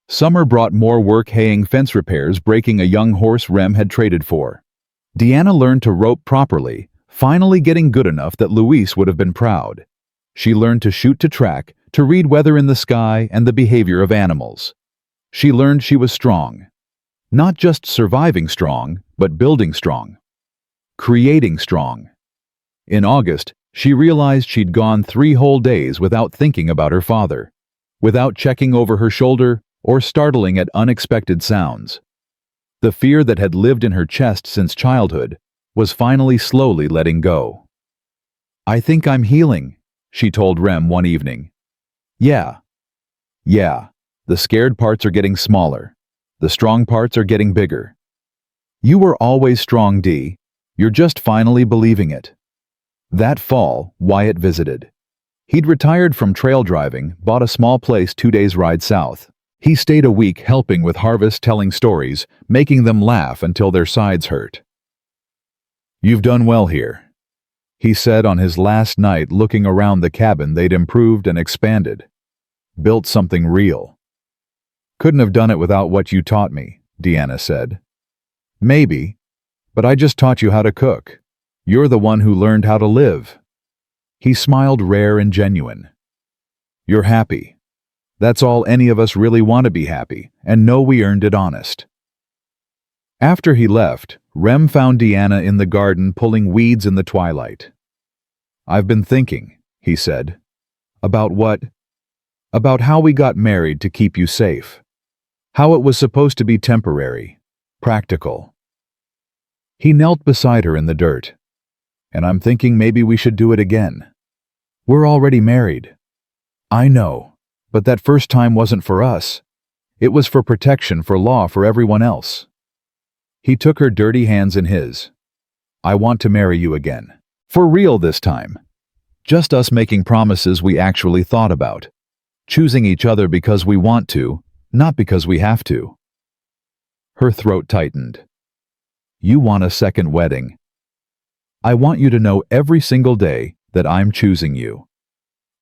Summer brought more work, haying, fence repairs, breaking a young horse Rem had traded for. Deanna learned to rope properly, finally getting good enough that Luis would have been proud. She learned to shoot to track, to read weather in the sky and the behavior of animals. She learned she was strong. Not just surviving strong, but building strong. Creating strong. In August, she realized she'd gone 3 whole days without thinking about her father, without checking over her shoulder or startling at unexpected sounds. The fear that had lived in her chest since childhood was finally slowly letting go. I think I'm healing, she told Rem one evening. Yeah, the scared parts are getting smaller. The strong parts are getting bigger. You were always strong, Dee. You're just finally believing it. That fall, Wyatt visited. He'd retired from trail driving, bought a small place 2 days' ride south. He stayed a week helping with harvest, telling stories, making them laugh until their sides hurt. You've done well here, he said on his last night, looking around the cabin they'd improved and expanded. Built something real. Couldn't have done it without what you taught me, Deanna said. Maybe, but I just taught you how to cook. You're the one who learned how to live. He smiled rare and genuine. You're happy. That's all any of us really want to be happy, and know we earned it honest. After he left, Rem found Deanna in the garden pulling weeds in the twilight. I've been thinking, he said. About what? About how we got married to keep you safe. How it was supposed to be temporary, practical. He knelt beside her in the dirt. And I'm thinking maybe we should do it again. We're already married. I know, but that first time wasn't for us. It was for protection, for law, for everyone else. He took her dirty hands in his. I want to marry you again. For real this time. Just us making promises we actually thought about. Choosing each other because we want to, not because we have to. Her throat tightened. You want a second wedding. I want you to know every single day that I'm choosing you.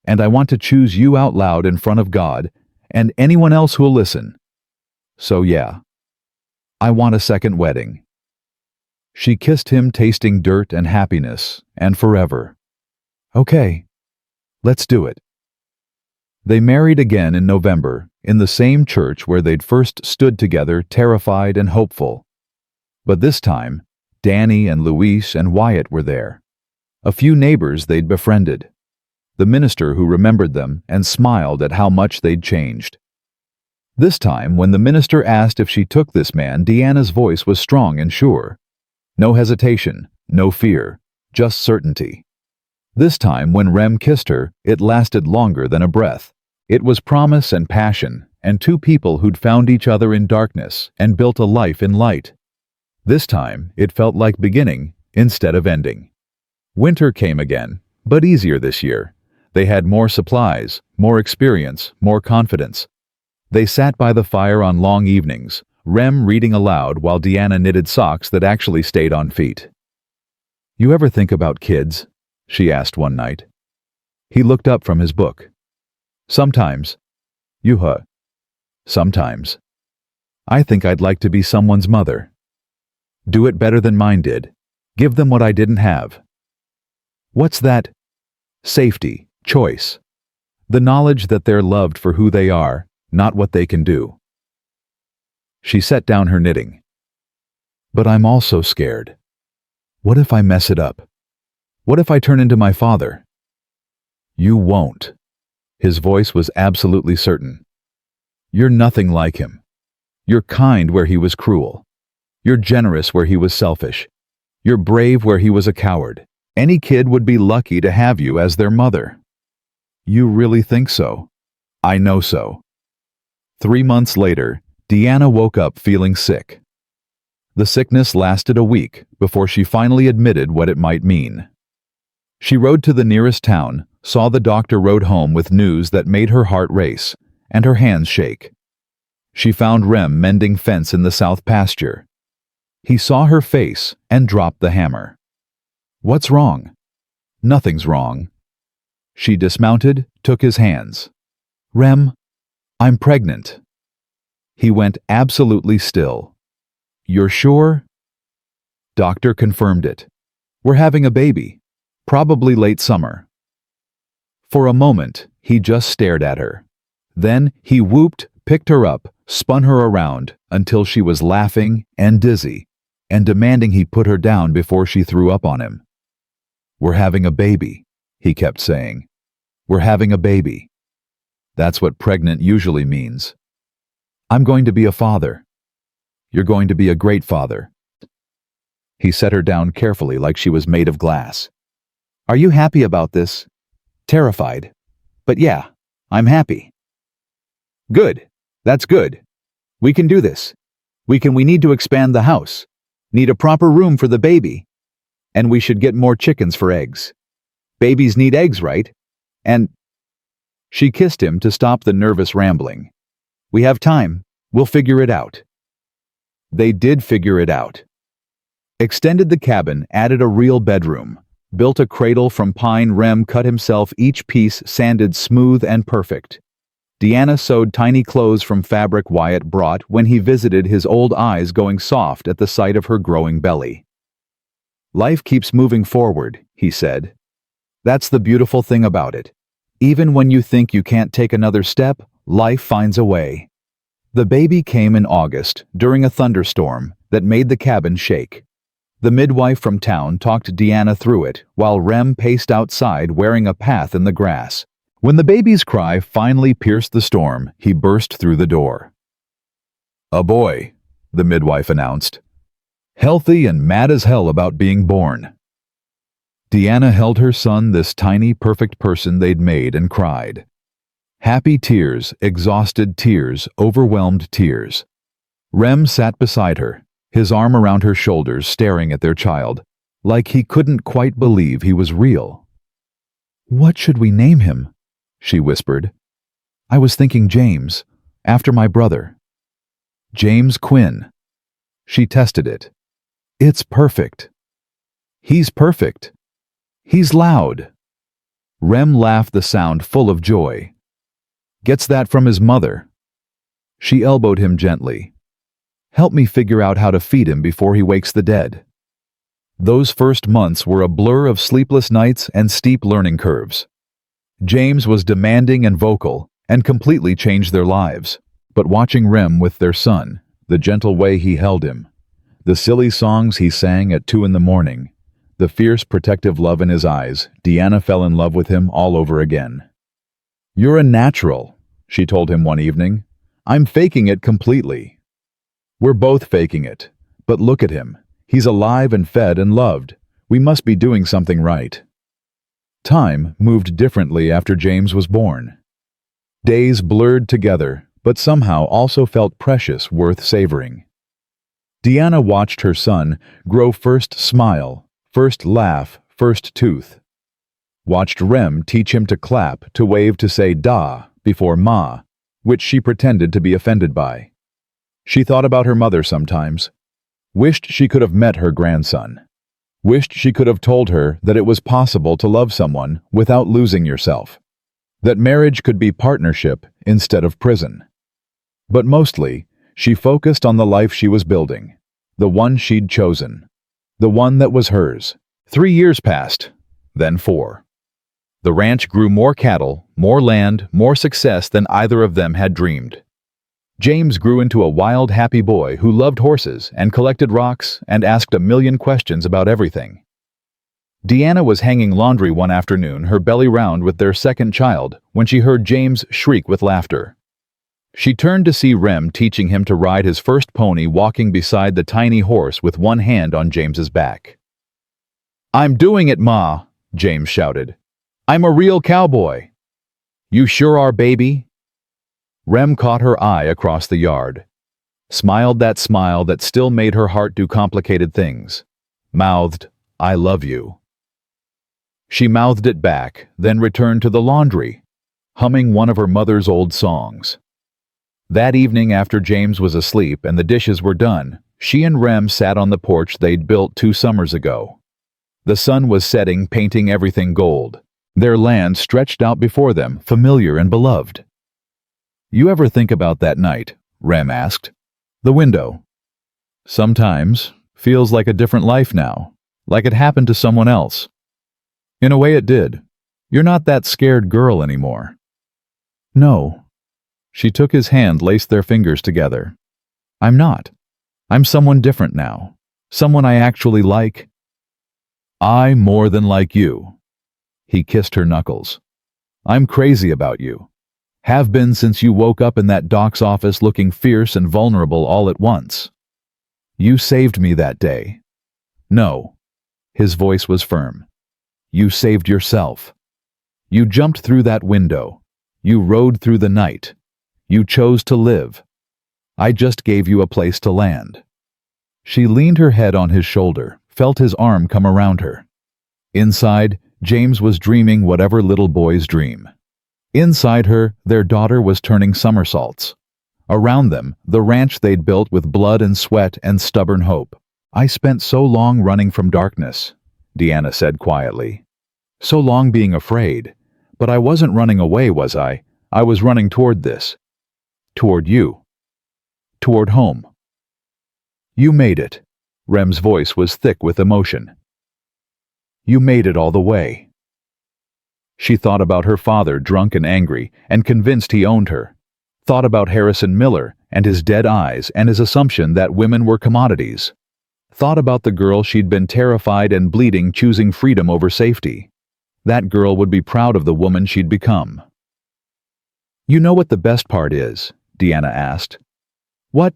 And I want to choose you out loud in front of God and anyone else who'll listen. So yeah, I want a second wedding. She kissed him, tasting dirt and happiness, and forever. Okay, let's do it. They married again in November, in the same church where they'd first stood together, terrified and hopeful. But this time, Danny and Luis and Wyatt were there. A few neighbors they'd befriended. The minister who remembered them and smiled at how much they'd changed. This time, when the minister asked if she took this man, Deanna's voice was strong and sure. No hesitation, no fear, just certainty. This time, when Rem kissed her, it lasted longer than a breath. It was promise and passion, and two people who'd found each other in darkness and built a life in light. This time, it felt like beginning instead of ending. Winter came again, but easier this year. They had more supplies, more experience, more confidence. They sat by the fire on long evenings, Rem reading aloud while Deanna knitted socks that actually stayed on feet. You ever think about kids? She asked one night. He looked up from his book. Sometimes. Yuha. Sometimes. I think I'd like to be someone's mother. Do it better than mine did. Give them what I didn't have. What's that? Safety, choice. The knowledge that they're loved for who they are, not what they can do. She set down her knitting. But I'm also scared. What if I mess it up? What if I turn into my father? You won't. His voice was absolutely certain. You're nothing like him. You're kind where he was cruel. You're generous where he was selfish. You're brave where he was a coward. Any kid would be lucky to have you as their mother. You really think so? I know so. 3 months later, Deanna woke up feeling sick. The sickness lasted a week before she finally admitted what it might mean. She rode to the nearest town, saw the doctor, rode home with news that made her heart race and her hands shake. She found Rem mending fence in the south pasture. He saw her face and dropped the hammer. What's wrong? Nothing's wrong. She dismounted, took his hands. Rem, I'm pregnant. He went absolutely still. You're sure? Doctor confirmed it. We're having a baby. Probably late summer. For a moment, he just stared at her. Then he whooped, picked her up, spun her around until she was laughing and dizzy, and demanding he put her down before she threw up on him. We're having a baby, he kept saying. We're having a baby. That's what pregnant usually means. I'm going to be a father. You're going to be a great father. He set her down carefully like she was made of glass. Are you happy about this? Terrified. But yeah, I'm happy. Good. That's good. We can do this. We need to expand the house. Need a proper room for the baby. And we should get more chickens for eggs. Babies need eggs, right? And she kissed him to stop the nervous rambling. We have time. We'll figure it out. They did figure it out. Extended the cabin, added a real bedroom. Built a cradle from pine. Rem cut himself each piece, sanded smooth and perfect. Deanna sewed tiny clothes from fabric Wyatt brought when he visited, his old eyes going soft at the sight of her growing belly. "Life keeps moving forward," he said. "That's the beautiful thing about it. Even when you think you can't take another step, life finds a way." The baby came in August, during a thunderstorm that made the cabin shake. The midwife from town talked Deanna through it, while Rem paced outside wearing a path in the grass. When the baby's cry finally pierced the storm, he burst through the door. "A boy," the midwife announced. "Healthy and mad as hell about being born." Deanna held her son, this tiny, perfect person they'd made, and cried. Happy tears, exhausted tears, overwhelmed tears. Rem sat beside her, his arm around her shoulders, staring at their child, like he couldn't quite believe he was real. "What should we name him?" she whispered. "I was thinking James, after my brother." "James Quinn." She tested it. "It's perfect." "He's perfect." "He's loud." Rem laughed, the sound full of joy. "Gets that from his mother." She elbowed him gently. "Help me figure out how to feed him before he wakes the dead." Those first months were a blur of sleepless nights and steep learning curves. James was demanding and vocal, and completely changed their lives. But watching Rem with their son, the gentle way he held him, the silly songs he sang at 2 a.m, the fierce protective love in his eyes, Deanna fell in love with him all over again. "You're a natural," she told him one evening. "I'm faking it completely." "We're both faking it. But look at him. He's alive and fed and loved. We must be doing something right." Time moved differently after James was born. Days blurred together, but somehow also felt precious, worth savoring. Deanna watched her son grow, first smile, first laugh, first tooth. Watched Rem teach him to clap, to wave, to say da before ma, which she pretended to be offended by. She thought about her mother sometimes. Wished she could have met her grandson. Wished she could have told her that it was possible to love someone without losing yourself. That marriage could be partnership instead of prison. But mostly, she focused on the life she was building, the one she'd chosen, the one that was hers. 3 years passed, then 4. The ranch grew, more cattle, more land, more success than either of them had dreamed. James grew into a wild, happy boy who loved horses and collected rocks and asked a million questions about everything. Deanna was hanging laundry one afternoon, her belly round with their second child, when she heard James shriek with laughter. She turned to see Rem teaching him to ride his first pony, walking beside the tiny horse with one hand on James's back. "I'm doing it, Ma," James shouted. "I'm a real cowboy." "You sure are, baby." Rem caught her eye across the yard. Smiled that smile that still made her heart do complicated things. Mouthed, "I love you." She mouthed it back, then returned to the laundry, humming one of her mother's old songs. That evening, after James was asleep and the dishes were done, she and Rem sat on the porch they'd built 2 summers ago. The sun was setting, painting everything gold. Their land stretched out before them, familiar and beloved. "You ever think about that night?" Rem asked. "The window." "Sometimes. Feels like a different life now. Like it happened to someone else." "In a way it did. You're not that scared girl anymore." "No." She took his hand, laced their fingers together. "I'm not. I'm someone different now. Someone I actually like." "I more than like you." He kissed her knuckles. "I'm crazy about you. Have been since you woke up in that doc's office looking fierce and vulnerable all at once. You saved me that day." "No." His voice was firm. "You saved yourself. You jumped through that window. You rode through the night. You chose to live. I just gave you a place to land." She leaned her head on his shoulder, felt his arm come around her. Inside, James was dreaming whatever little boys dream. Inside her, their daughter was turning somersaults. Around them, the ranch they'd built with blood and sweat and stubborn hope. "I spent so long running from darkness," Deanna said quietly. "So long being afraid. But I wasn't running away, was I? I was running toward this. Toward you. Toward home. You made it. Rem's voice was thick with emotion. You made it all the way. She thought about her father, drunk and angry, and convinced he owned her. Thought about Harrison Miller and his dead eyes and his assumption that women were commodities. Thought about the girl she'd been terrified and bleeding, choosing freedom over safety. That girl would be proud of the woman she'd become. You know what the best part is? Deanna asked. What?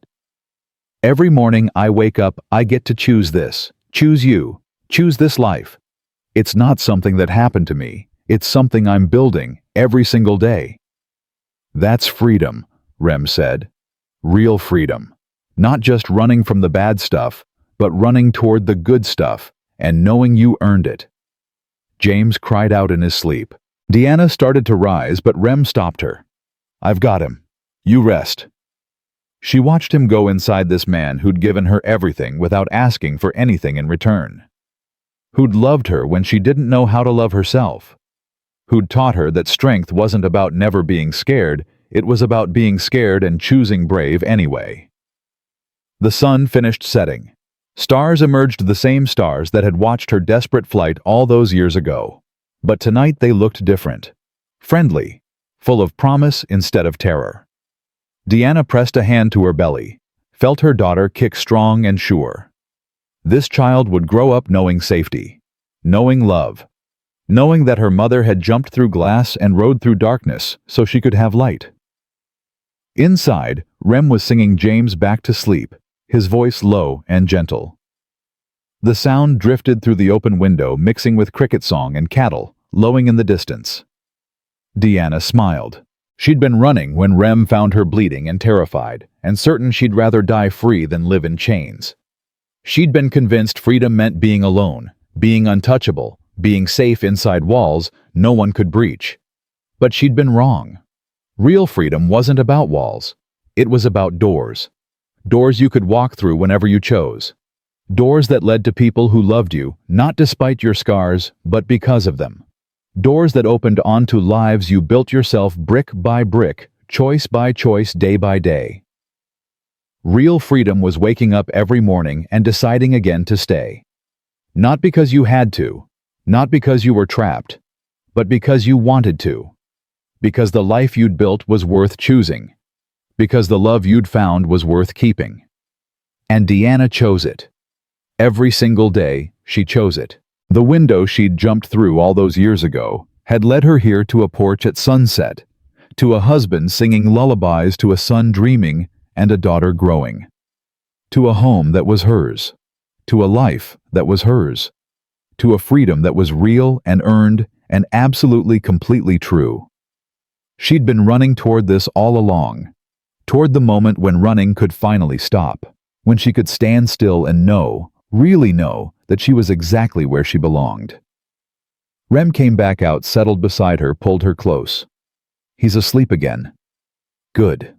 Every morning I wake up, I get to choose this. Choose you. Choose this life. It's not something that happened to me. It's something I'm building every single day. That's freedom, Rem said. Real freedom. Not just running from the bad stuff, but running toward the good stuff and knowing you earned it. James cried out in his sleep. Deanna started to rise, but Rem stopped her. I've got him. You rest. She watched him go inside this man who'd given her everything without asking for anything in return. Who'd loved her when she didn't know how to love herself. Who'd taught her that strength wasn't about never being scared, it was about being scared and choosing brave anyway. The sun finished setting. Stars emerged, the same stars that had watched her desperate flight all those years ago. But tonight they looked different. Friendly, full of promise instead of terror. Deanna pressed a hand to her belly, felt her daughter kick strong and sure. This child would grow up knowing safety, knowing love, knowing that her mother had jumped through glass and rode through darkness so she could have light. Inside, Rem was singing James back to sleep, his voice low and gentle. The sound drifted through the open window, mixing with cricket song and cattle, lowing in the distance. Deanna smiled. She'd been running when Rem found her bleeding and terrified, and certain she'd rather die free than live in chains. She'd been convinced freedom meant being alone, being untouchable, being safe inside walls no one could breach. But she'd been wrong. Real freedom wasn't about walls. It was about doors. Doors you could walk through whenever you chose. Doors that led to people who loved you, not despite your scars, but because of them. Doors that opened onto lives you built yourself brick by brick, choice by choice, day by day. Real freedom was waking up every morning and deciding again to stay. Not because you had to, not because you were trapped, but because you wanted to. Because the life you'd built was worth choosing. Because the love you'd found was worth keeping. And Deanna chose it. Every single day, she chose it. The window she'd jumped through all those years ago had led her here, to a porch at sunset, to a husband singing lullabies, to a son dreaming and a daughter growing, to a home that was hers, to a life that was hers, to a freedom that was real and earned and absolutely completely true. She'd been running toward this all along, toward the moment when running could finally stop, when she could stand still and know, really know, that she was exactly where she belonged. Rem came back out, settled beside her, pulled her close. He's asleep again. Good.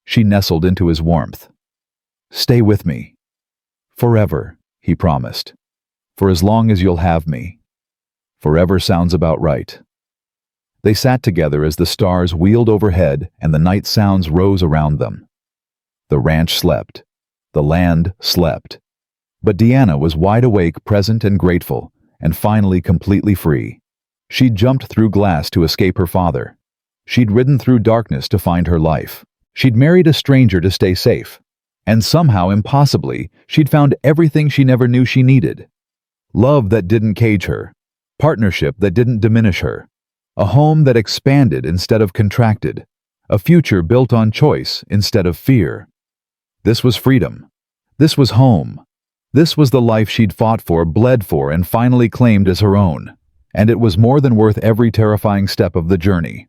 She nestled into his warmth. Stay with me. Forever, he promised. For as long as you'll have me. Forever sounds about right. They sat together as the stars wheeled overhead and the night sounds rose around them. The ranch slept. The land slept. But Deanna was wide awake, present and grateful, and finally completely free. She'd jumped through glass to escape her father. She'd ridden through darkness to find her life. She'd married a stranger to stay safe. And somehow, impossibly, she'd found everything she never knew she needed. Love that didn't cage her. Partnership that didn't diminish her. A home that expanded instead of contracted. A future built on choice instead of fear. This was freedom. This was home. This was the life she'd fought for, bled for, and finally claimed as her own. And it was more than worth every terrifying step of the journey.